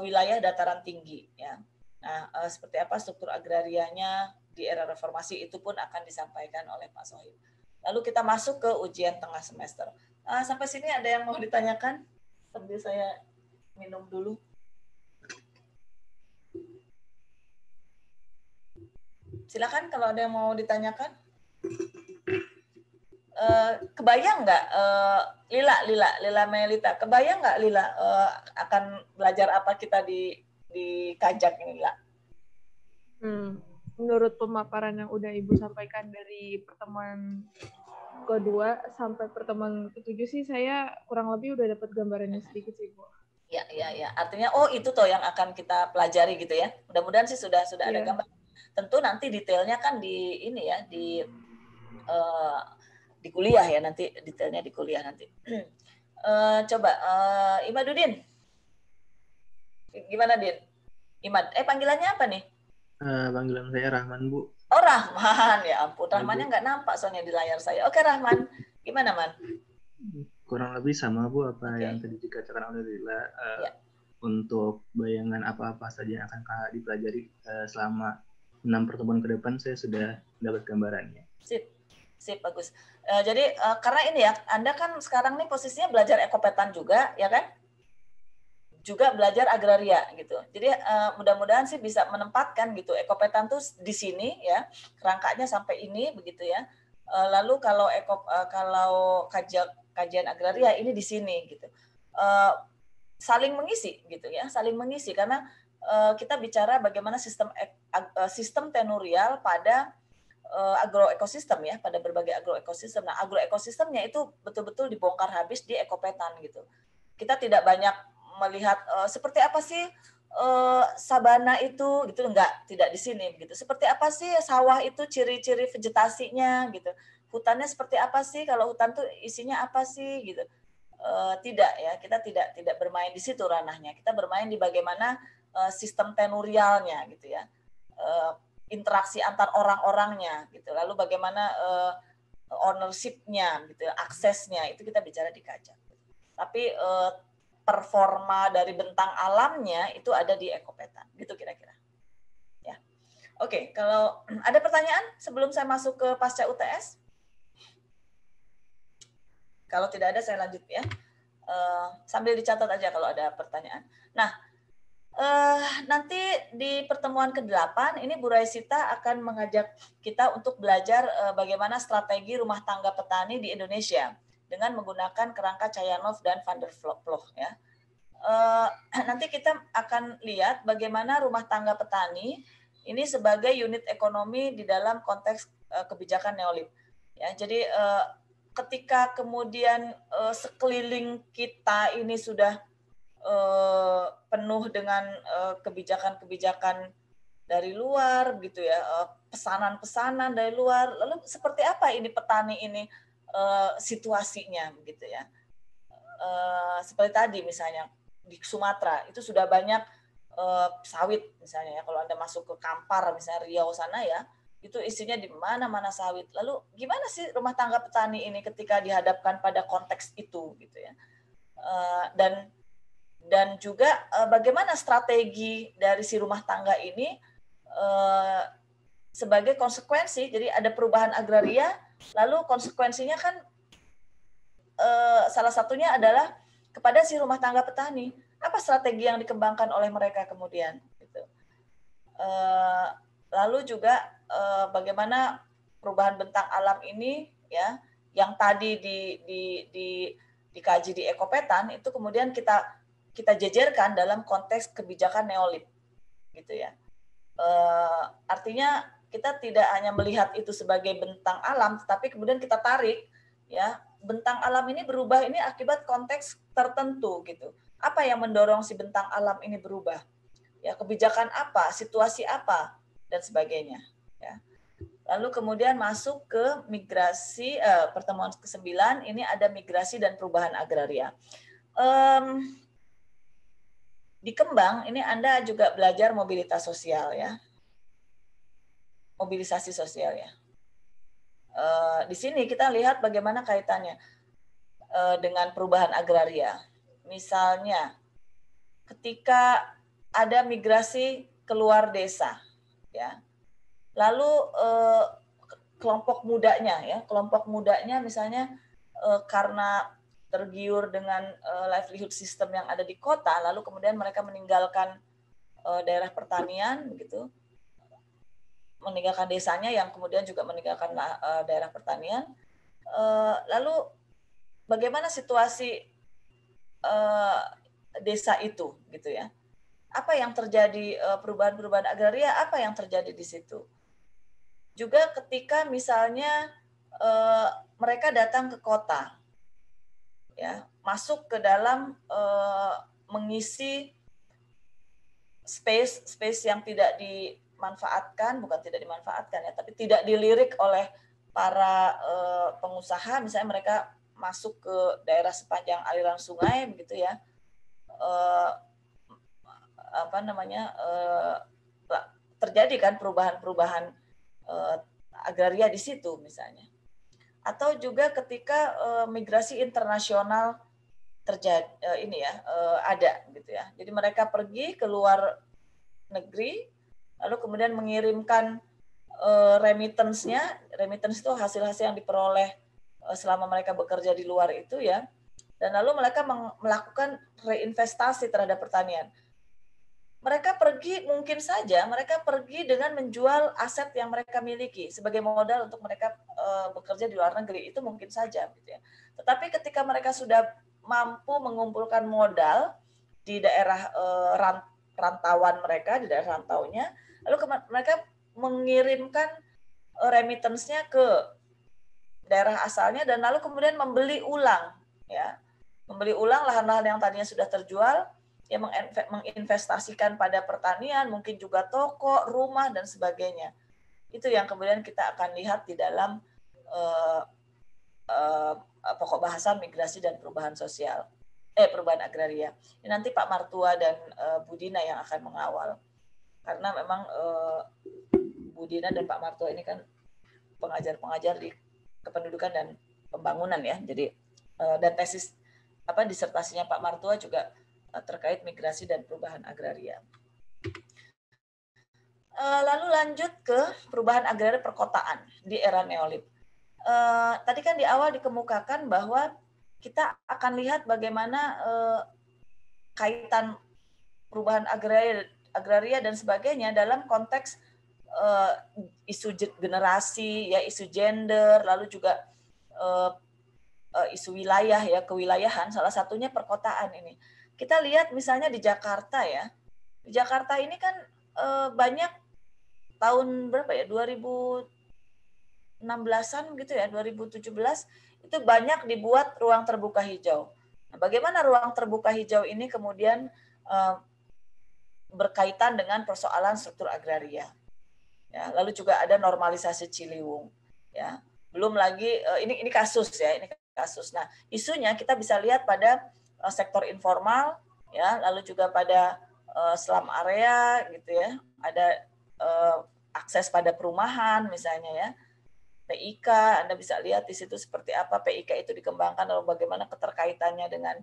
wilayah dataran tinggi ya. Nah, seperti apa struktur agrarianya di era reformasi itu pun akan disampaikan oleh Pak Sohib. Lalu kita masuk ke ujian tengah semester. Sampai sini ada yang mau ditanyakan? Sambil saya minum dulu. Silakan kalau ada yang mau ditanyakan. Kebayang nggak, Lila Melita, kebayang nggak Lila akan belajar apa kita di Kajak ini, Lila? Menurut pemaparan yang udah Ibu sampaikan dari pertemuan kedua sampai pertemuan ke-7 sih saya kurang lebih udah dapat gambarannya sedikit sih, Bu. Ya. Artinya itu toh yang akan kita pelajari gitu ya. Mudah-mudahan sih sudah ada gambar. Tentu nanti detailnya kan di ini ya, di kuliah ya, nanti detailnya di kuliah nanti. Coba Imadudin. Gimana, Din? Imad, panggilannya apa nih? Panggilan saya Rahman, Bu. Oh, Rahman, ya ampun. Rahmannya nggak nampak soalnya di layar saya. Oke, Rahman. Gimana, Man? Kurang lebih sama, Bu, apa yang tadi dikatakan oleh Lila. Untuk bayangan apa-apa saja yang akan dipelajari selama 6 pertemuan ke depan, saya sudah dapat gambarannya. Sip. Sip, bagus. Jadi karena ini ya, Anda kan sekarang nih posisinya belajar ekopetan juga, ya kan? Juga belajar agraria gitu. Jadi mudah-mudahan sih bisa menempatkan gitu ekopetan tuh di sini ya, kerangkanya sampai ini begitu ya. Lalu kalau kajian agraria ini di sini gitu. Saling mengisi gitu ya, saling mengisi karena kita bicara bagaimana sistem tenurial pada agroekosistem ya, pada berbagai agroekosistem. Nah, agroekosistemnya itu betul-betul dibongkar habis di ekopetan gitu. Kita tidak banyak melihat seperti apa sih sabana itu gitu, tidak di sini begitu. Seperti apa sih sawah itu, ciri-ciri vegetasinya gitu. Hutannya seperti apa sih, kalau hutan tuh isinya apa sih gitu. Tidak ya, kita tidak bermain di situ ranahnya. Kita bermain di bagaimana sistem tenurialnya gitu ya. Interaksi antar orang-orangnya gitu, lalu bagaimana ownership-nya gitu, aksesnya itu kita bicara di Kajak. Tapi performa dari bentang alamnya itu ada di ekopetan, gitu kira-kira. Ya, oke. Kalau ada pertanyaan sebelum saya masuk ke pasca UTS? Kalau tidak ada saya lanjut ya. Sambil dicatat aja kalau ada pertanyaan. Nah, nanti di pertemuan ke-8 ini Bu Raisita akan mengajak kita untuk belajar bagaimana strategi rumah tangga petani di Indonesia dengan menggunakan kerangka Chayanov dan Van der Ploeg ya. Nanti kita akan lihat bagaimana rumah tangga petani ini sebagai unit ekonomi di dalam konteks kebijakan neolib. Ya, jadi ketika kemudian sekeliling kita ini sudah penuh dengan kebijakan-kebijakan dari luar gitu ya, pesanan-pesanan dari luar, lalu seperti apa ini petani ini situasinya gitu ya. Seperti tadi misalnya di Sumatera itu sudah banyak sawit misalnya ya, kalau Anda masuk ke Kampar misalnya Riau sana ya, itu isinya di mana-mana sawit. Lalu gimana sih rumah tangga petani ini ketika dihadapkan pada konteks itu gitu ya. Dan juga bagaimana strategi dari si rumah tangga ini sebagai konsekuensi, jadi ada perubahan agraria, lalu konsekuensinya kan salah satunya adalah kepada si rumah tangga petani. Apa strategi yang dikembangkan oleh mereka kemudian? Gitu. Lalu juga bagaimana perubahan bentang alam ini, ya, yang tadi dikaji di ekopetan, itu kemudian kita jejerkan dalam konteks kebijakan neolib, gitu ya. Artinya kita tidak hanya melihat itu sebagai bentang alam, tapi kemudian kita tarik, ya, bentang alam ini berubah ini akibat konteks tertentu, gitu. Apa yang mendorong si bentang alam ini berubah? Ya, kebijakan apa, situasi apa, dan sebagainya. Ya. Lalu kemudian masuk ke migrasi, pertemuan ke-9, ini ada migrasi dan perubahan agraria. Di Kembang ini Anda juga belajar mobilitas sosial ya, mobilisasi sosial ya. Di sini kita lihat bagaimana kaitannya dengan perubahan agraria. Misalnya ketika ada migrasi keluar desa, ya, lalu kelompok mudanya misalnya karena tergiur dengan livelihood system yang ada di kota, lalu kemudian mereka meninggalkan daerah pertanian, gitu, meninggalkan desanya yang kemudian juga meninggalkan daerah pertanian. Lalu bagaimana situasi desa itu, gitu ya? Apa yang terjadi, perubahan-perubahan agraria, apa yang terjadi di situ? Juga ketika misalnya mereka datang ke kota, ya, masuk ke dalam mengisi space yang tidak dimanfaatkan, bukan tidak dimanfaatkan ya, tapi tidak dilirik oleh para pengusaha, misalnya mereka masuk ke daerah sepanjang aliran sungai, begitu ya, terjadi kan perubahan-perubahan agraria di situ misalnya. Atau juga ketika migrasi internasional terjadi, ada gitu ya. Jadi mereka pergi ke luar negeri, lalu kemudian mengirimkan remittance itu hasil-hasil yang diperoleh selama mereka bekerja di luar itu ya, dan lalu mereka melakukan reinvestasi terhadap pertanian. Mereka pergi dengan menjual aset yang mereka miliki sebagai modal untuk mereka bekerja di luar negeri, itu mungkin saja gitu ya. Tetapi ketika mereka sudah mampu mengumpulkan modal di daerah rantauan mereka, di daerah rantaunya, lalu mereka mengirimkan remittance-nya ke daerah asalnya dan lalu kemudian membeli ulang lahan-lahan yang tadinya sudah terjual, ya menginvestasikan pada pertanian, mungkin juga toko, rumah, dan sebagainya. Itu yang kemudian kita akan lihat di dalam pokok bahasan migrasi dan perubahan sosial, perubahan agraria. Ini nanti Pak Martua dan Bu Dina yang akan mengawal. Karena memang Bu Dina dan Pak Martua ini kan pengajar-pengajar di kependudukan dan pembangunan ya. Jadi dan tesis disertasinya Pak Martua juga terkait migrasi dan perubahan agraria. Lalu lanjut ke perubahan agraria perkotaan di era Neolit. Tadi kan di awal dikemukakan bahwa kita akan lihat bagaimana kaitan perubahan agraria dan sebagainya dalam konteks isu generasi, ya isu gender, lalu juga isu wilayah ya, kewilayahan, salah satunya perkotaan ini. Kita lihat misalnya di Jakarta ya. Di Jakarta ini kan banyak tahun berapa ya? 2016-an gitu ya, 2017 itu banyak dibuat ruang terbuka hijau. Nah, bagaimana ruang terbuka hijau ini kemudian berkaitan dengan persoalan struktur agraria. Ya, lalu juga ada normalisasi Ciliwung. Ya, belum lagi ini kasus ya, ini kasus. Nah, isunya kita bisa lihat pada sektor informal, ya, lalu juga pada slum area, gitu ya, ada akses pada perumahan, misalnya ya, PIK, Anda bisa lihat di situ seperti apa PIK itu dikembangkan, lalu bagaimana keterkaitannya dengan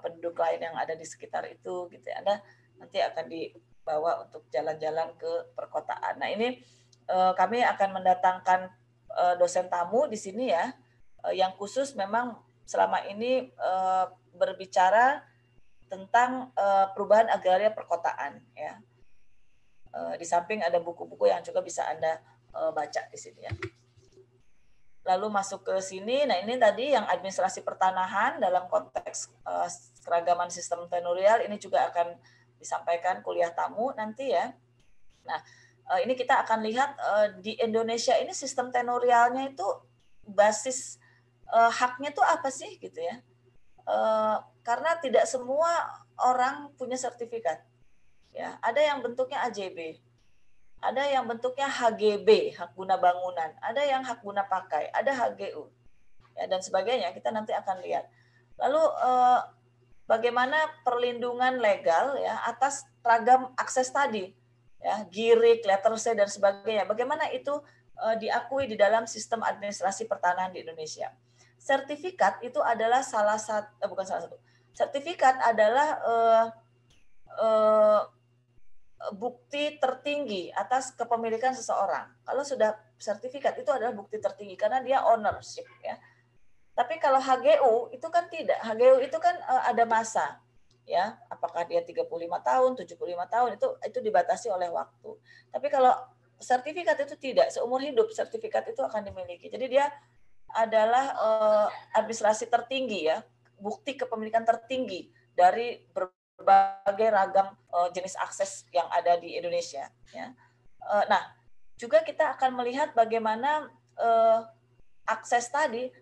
penduduk lain yang ada di sekitar itu, gitu ya. Anda nanti akan dibawa untuk jalan-jalan ke perkotaan. Nah, ini kami akan mendatangkan dosen tamu di sini ya, yang khusus memang selama ini berbicara tentang perubahan agraria perkotaan ya. Di samping ada buku-buku yang juga bisa Anda baca di sini ya. Lalu masuk ke sini, nah ini tadi yang administrasi pertanahan dalam konteks keragaman sistem tenurial, ini juga akan disampaikan kuliah tamu nanti ya. Nah, ini kita akan lihat di Indonesia ini sistem tenurialnya itu basis haknya itu apa sih gitu ya. Karena tidak semua orang punya sertifikat. Ya, ada yang bentuknya AJB. Ada yang bentuknya HGB, hak guna bangunan, ada yang hak guna pakai, ada HGU. Ya, dan sebagainya, kita nanti akan lihat. Lalu bagaimana perlindungan legal ya atas ragam akses tadi. Ya, GIRIK, letter C dan sebagainya. Bagaimana itu diakui di dalam sistem administrasi pertanahan di Indonesia. Sertifikat itu adalah sertifikat adalah bukti tertinggi atas kepemilikan seseorang. Kalau sudah sertifikat itu adalah bukti tertinggi karena dia ownership ya. Tapi kalau HGU itu kan tidak. HGU itu kan ada masa ya, apakah dia 35 tahun, 75 tahun itu dibatasi oleh waktu. Tapi kalau sertifikat itu tidak, seumur hidup sertifikat itu akan dimiliki. Jadi dia adalah administrasi tertinggi ya, bukti kepemilikan tertinggi dari berbagai ragam jenis akses yang ada di Indonesia ya. Nah, juga kita akan melihat bagaimana akses tadi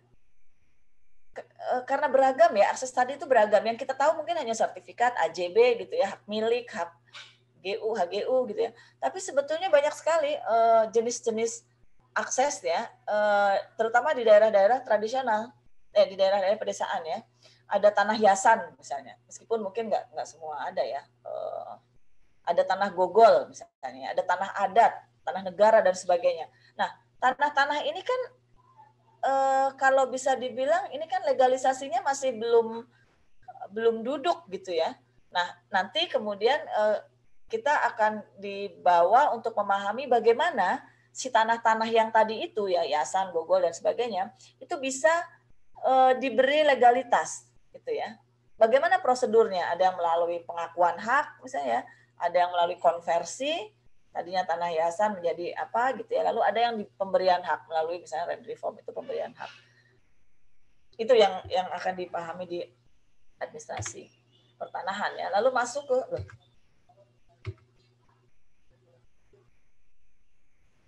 karena beragam ya, akses tadi itu beragam. Yang kita tahu mungkin hanya sertifikat, AJB gitu ya, hak milik, hak GU, HGU gitu ya. Tapi sebetulnya banyak sekali jenis-jenis akses ya, terutama di daerah-daerah tradisional, di daerah-daerah pedesaan ya. Ada tanah hiasan misalnya, meskipun mungkin nggak semua ada ya. Ada tanah gogol misalnya, ada tanah adat, tanah negara dan sebagainya. Nah, tanah-tanah ini kan kalau bisa dibilang ini kan legalisasinya masih belum duduk gitu ya. Nah, nanti kemudian kita akan dibawa untuk memahami bagaimana si tanah-tanah yang tadi itu, yayasan, gogol dan sebagainya, itu bisa diberi legalitas, gitu ya. Bagaimana prosedurnya? Ada yang melalui pengakuan hak, misalnya, ada yang melalui konversi, tadinya tanah yayasan menjadi apa, gitu ya. Lalu ada yang di pemberian hak melalui misalnya land reform, itu pemberian hak. Itu yang akan dipahami di administrasi pertanahan ya. Lalu masuk ke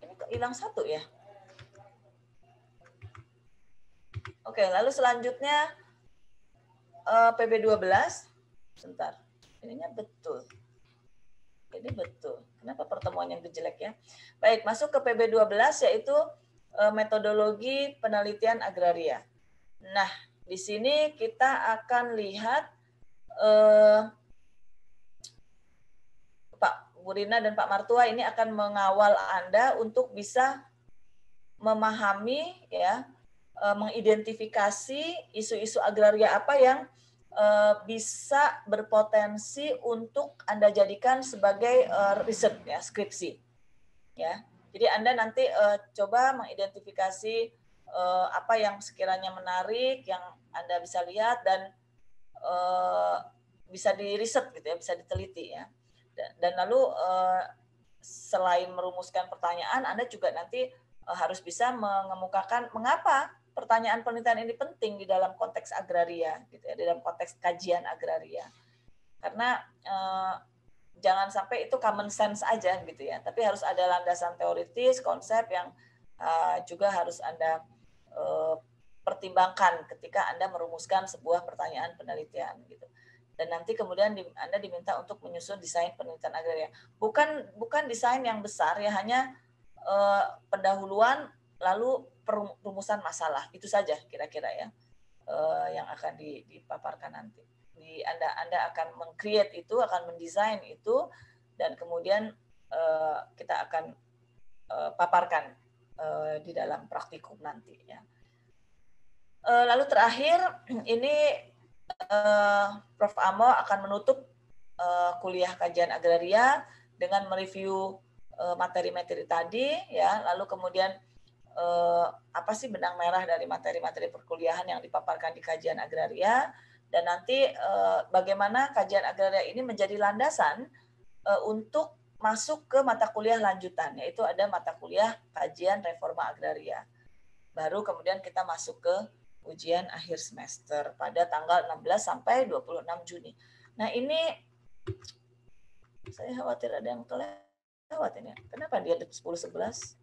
ini hilang satu ya. Oke, lalu selanjutnya PB12. Sebentar. Ininya betul. Ini betul. Kenapa pertemuannya jelek ya? Baik, masuk ke PB12 yaitu metodologi penelitian agraria. Nah, di sini kita akan lihat Pak Burina dan Pak Martua ini akan mengawal Anda untuk bisa memahami, ya, mengidentifikasi isu-isu agraria apa yang bisa berpotensi untuk Anda jadikan sebagai riset, ya, skripsi. Ya, jadi Anda nanti coba mengidentifikasi apa yang sekiranya menarik, yang Anda bisa lihat dan bisa diriset gitu ya, bisa diteliti ya. Dan lalu selain merumuskan pertanyaan, Anda juga nanti harus bisa mengemukakan mengapa pertanyaan penelitian ini penting di dalam konteks agraria, gitu ya, di dalam konteks kajian agraria. Karena jangan sampai itu common sense aja gitu ya, tapi harus ada landasan teoritis, konsep yang juga harus Anda pertimbangkan ketika Anda merumuskan sebuah pertanyaan penelitian gitu. Dan nanti kemudian Anda diminta untuk menyusun desain penelitian agraria. Bukan desain yang besar ya, hanya pendahuluan lalu perumusan masalah. Itu saja kira-kira ya yang akan dipaparkan nanti. Anda akan meng-create itu, akan mendesain itu, dan kemudian kita akan paparkan di dalam praktikum nanti ya. Lalu terakhir ini Prof. Amo akan menutup kuliah kajian agraria dengan mereview materi-materi tadi ya, lalu kemudian apa sih benang merah dari materi-materi perkuliahan yang dipaparkan di kajian agraria, dan nanti bagaimana kajian agraria ini menjadi landasan untuk masuk ke mata kuliah lanjutan, yaitu ada mata kuliah kajian reforma agraria. Baru kemudian kita masuk ke ujian akhir semester pada tanggal 16 sampai 26 Juni. Nah ini saya khawatir ada yang kelewat ini. Kenapa dia 10-11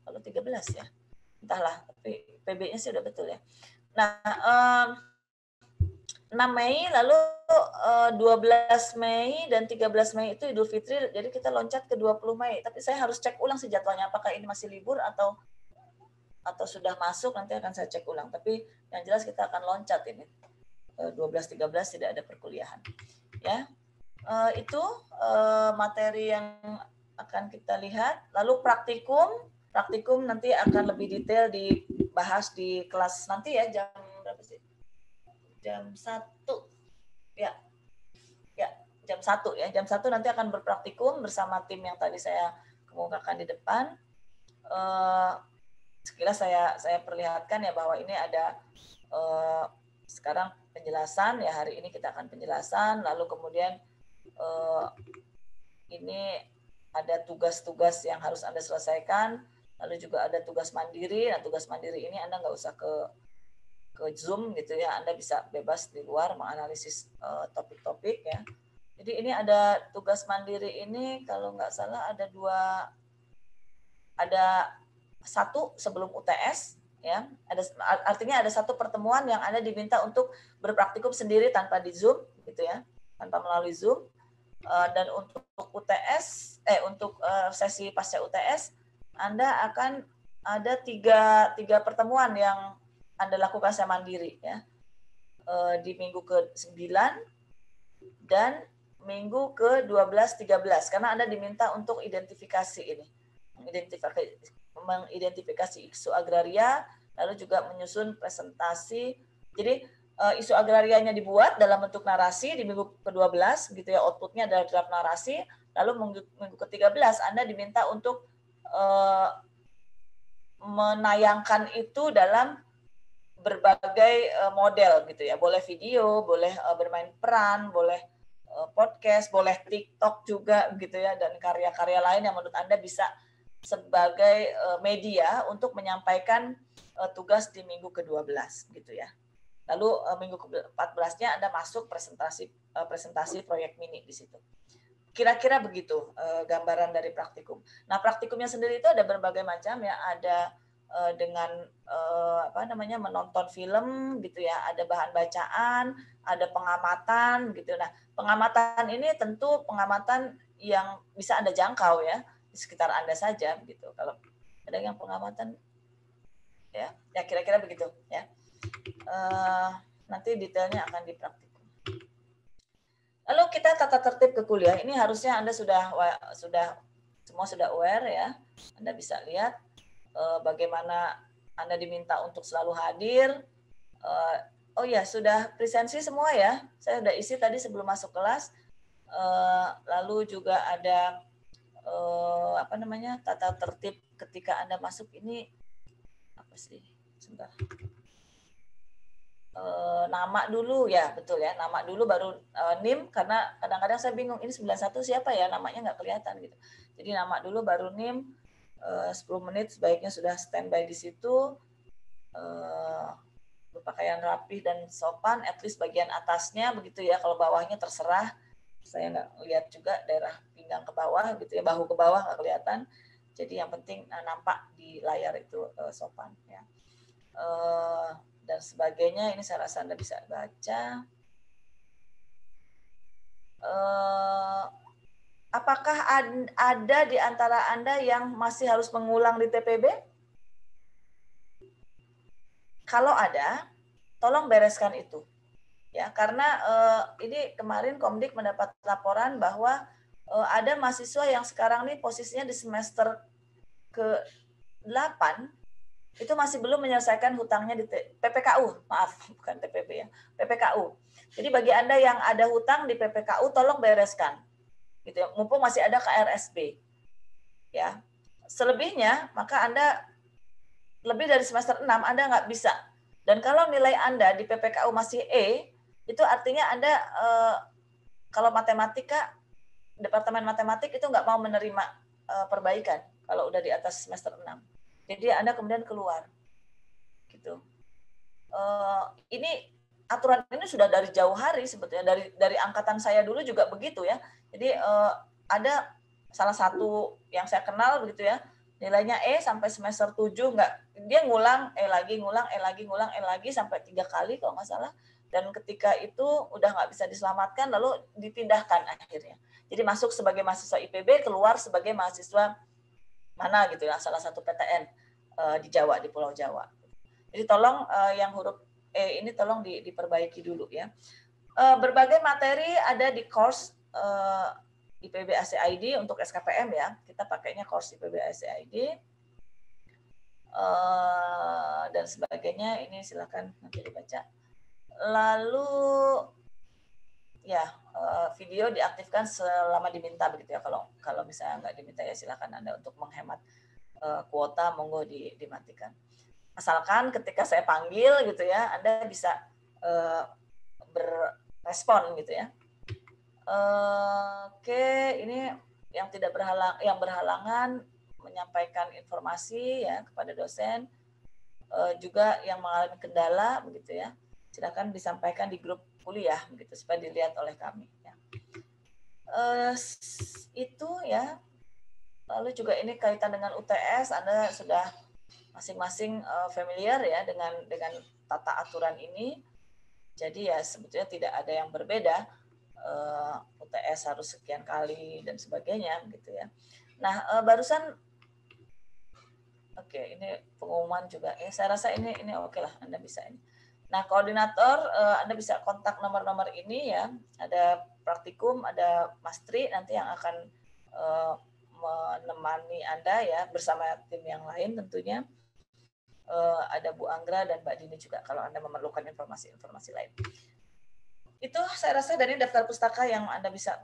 lalu 13 ya? Entahlah, tapi PB-nya sih udah betul ya. Nah, 6 Mei lalu 12 Mei dan 13 Mei itu Idul Fitri, jadi kita loncat ke 20 Mei. Tapi saya harus cek ulang sih jadwalnya, apakah ini masih libur atau sudah masuk, nanti akan saya cek ulang. Tapi yang jelas kita akan loncat ini. 12-13 tidak ada perkuliahan. Ya, itu materi yang akan kita lihat. Lalu praktikum nanti akan lebih detail dibahas di kelas nanti ya, jam berapa sih? Jam 1. Ya, jam 1 ya. Jam 1 nanti akan berpraktikum bersama tim yang tadi saya kemukakan di depan. Sekilas saya perlihatkan ya bahwa ini ada sekarang penjelasan ya, hari ini kita akan penjelasan, lalu kemudian ini ada tugas-tugas yang harus Anda selesaikan, lalu juga ada tugas mandiri. Nah, tugas mandiri ini Anda nggak usah ke Zoom gitu ya, Anda bisa bebas di luar menganalisis topik-topik ya. Jadi ini ada tugas mandiri ini kalau nggak salah ada satu sebelum UTS ya, artinya ada satu pertemuan yang Anda diminta untuk berpraktikum sendiri tanpa di Zoom gitu ya, tanpa melalui Zoom. Dan untuk UTS untuk sesi pasca UTS Anda akan ada tiga pertemuan yang Anda lakukan secara mandiri ya, di minggu ke-9 dan minggu ke-12-13, karena Anda diminta untuk identifikasi ini, mengidentifikasi isu agraria, lalu juga menyusun presentasi. Jadi isu agrarianya dibuat dalam bentuk narasi di minggu ke-12 gitu ya, outputnya adalah draft narasi, Lalu minggu ke-13 Anda diminta untuk menayangkan itu dalam berbagai model gitu ya. Boleh video, boleh bermain peran, boleh podcast, boleh TikTok juga gitu ya, dan karya-karya lain yang menurut Anda bisa sebagai media untuk menyampaikan tugas di minggu ke-12 gitu ya. Lalu minggu ke-14-nya Anda masuk presentasi proyek mini di situ. Kira-kira begitu gambaran dari praktikum. Nah, praktikumnya sendiri itu ada berbagai macam ya, ada dengan menonton film gitu ya, ada bahan bacaan, ada pengamatan gitu. Nah, pengamatan ini tentu pengamatan yang bisa Anda jangkau ya, di sekitar Anda saja gitu. Kalau ada yang pengamatan ya kira-kira begitu ya. Nanti detailnya akan dipraktikum. Lalu kita tata tertib ke kuliah. Ini harusnya Anda semua sudah aware ya. Anda bisa lihat bagaimana Anda diminta untuk selalu hadir. Oh ya, sudah presensi semua ya. Saya sudah isi tadi sebelum masuk kelas. Lalu juga ada tata tertib ketika Anda masuk ini apa sih? Sebentar. Nama dulu ya, betul ya, nama dulu baru NIM, karena kadang-kadang saya bingung ini 91 siapa ya, namanya nggak kelihatan gitu. Jadi nama dulu baru NIM, 10 menit sebaiknya sudah standby di situ, berpakaian rapi dan sopan, at least bagian atasnya begitu ya, kalau bawahnya terserah, saya nggak lihat juga daerah pinggang ke bawah gitu ya, bahu ke bawah nggak kelihatan, jadi yang penting nampak di layar itu sopan ya. Dan sebagainya, ini saya rasa Anda bisa baca. Apakah ada di antara Anda yang masih harus mengulang di TPB? Kalau ada, tolong bereskan itu. Ya, karena ini kemarin Komdik mendapat laporan bahwa ada mahasiswa yang sekarang nih posisinya di semester ke-8 itu masih belum menyelesaikan hutangnya di PPKU, maaf, bukan TPB ya, PPKU. Jadi bagi Anda yang ada hutang di PPKU, tolong bereskan, gitu ya, mumpung masih ada KRSB. Ya, selebihnya maka Anda lebih dari semester 6 Anda nggak bisa. Dan kalau nilai Anda di PPKU masih E, itu artinya Anda kalau matematika, Departemen Matematik itu nggak mau menerima perbaikan kalau udah di atas semester 6. Jadi Anda kemudian keluar, gitu. Ini aturan ini sudah dari jauh hari sebetulnya, dari angkatan saya dulu juga begitu ya. Jadi ada salah satu yang saya kenal begitu ya, nilainya E sampai semester 7 nggak, dia ngulang E lagi, ngulang E lagi, ngulang E lagi sampai 3 kali kalau nggak salah. Dan ketika itu udah nggak bisa diselamatkan, lalu dipindahkan akhirnya. Jadi masuk sebagai mahasiswa IPB, keluar sebagai mahasiswa mana gitu ya, salah satu PTN di Jawa, di Pulau Jawa. Jadi tolong yang huruf E ini tolong diperbaiki dulu ya. Berbagai materi ada di course IPB ACID untuk SKPM ya. Kita pakainya course IPB ACID dan sebagainya. Ini silakan nanti dibaca. Lalu ya video diaktifkan selama diminta begitu ya. Kalau misalnya nggak diminta ya silakan Anda untuk menghemat kuota, monggo dimatikan. Asalkan ketika saya panggil gitu ya, Anda bisa berrespon gitu ya. Oke, ini yang berhalangan menyampaikan informasi ya kepada dosen, juga yang mengalami kendala begitu ya, silakan disampaikan di grup kuliah begitu supaya dilihat oleh kami. Ya. Itu ya. Lalu juga ini kaitan dengan UTS, Anda sudah masing-masing familiar ya dengan tata aturan ini. Jadi ya sebetulnya tidak ada yang berbeda. UTS harus sekian kali dan sebagainya gitu ya. Nah, barusan ini pengumuman juga. Saya rasa ini oke lah, Anda bisa ini. Nah, koordinator Anda bisa kontak nomor-nomor ini ya. Ada praktikum, ada Mas Tri nanti yang akan menemani Anda ya bersama tim yang lain tentunya. Ada Bu Anggra dan Mbak Dini juga kalau Anda memerlukan informasi-informasi lain. itu saya rasa dari daftar pustaka yang Anda bisa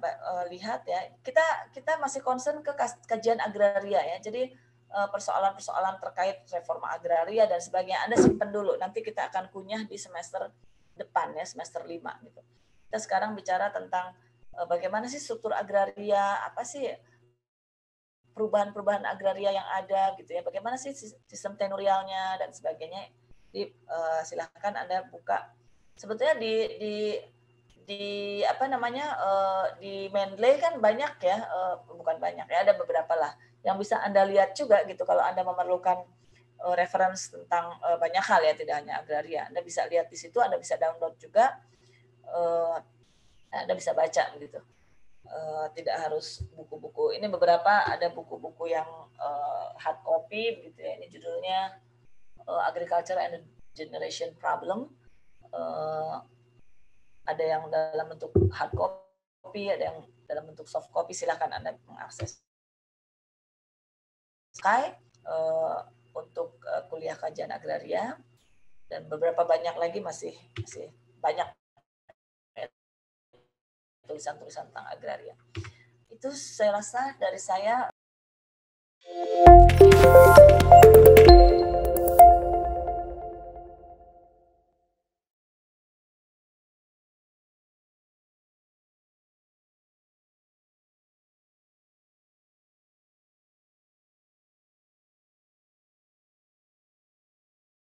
lihat ya. Kita masih concern ke kajian agraria ya. Jadi persoalan-persoalan terkait reforma agraria dan sebagainya Anda simpan dulu. Nanti kita akan kunyah di semester depan ya, semester 5 gitu. Kita sekarang bicara tentang bagaimana sih struktur agraria, apa sih perubahan-perubahan agraria yang ada gitu ya. Bagaimana sih sistem tenurialnya dan sebagainya. Jadi silahkan Anda buka. Sebetulnya di apa namanya di Mendeley kan banyak ya, bukan banyak ya, ada beberapa lah yang bisa Anda lihat juga gitu kalau Anda memerlukan reference tentang banyak hal ya, tidak hanya agraria. Anda bisa lihat di situ, Anda bisa download juga, Anda bisa baca gitu. Tidak harus buku-buku. Ini beberapa ada buku-buku yang hard copy gitu ya. Ini judulnya Agriculture and Generation Problem. Ada yang dalam bentuk hard copy, ada yang dalam bentuk soft copy. Silakan Anda mengakses. Untuk kuliah kajian agraria, dan beberapa banyak lagi masih banyak tulisan-tulisan tentang agraria. Itu saya rasa dari saya.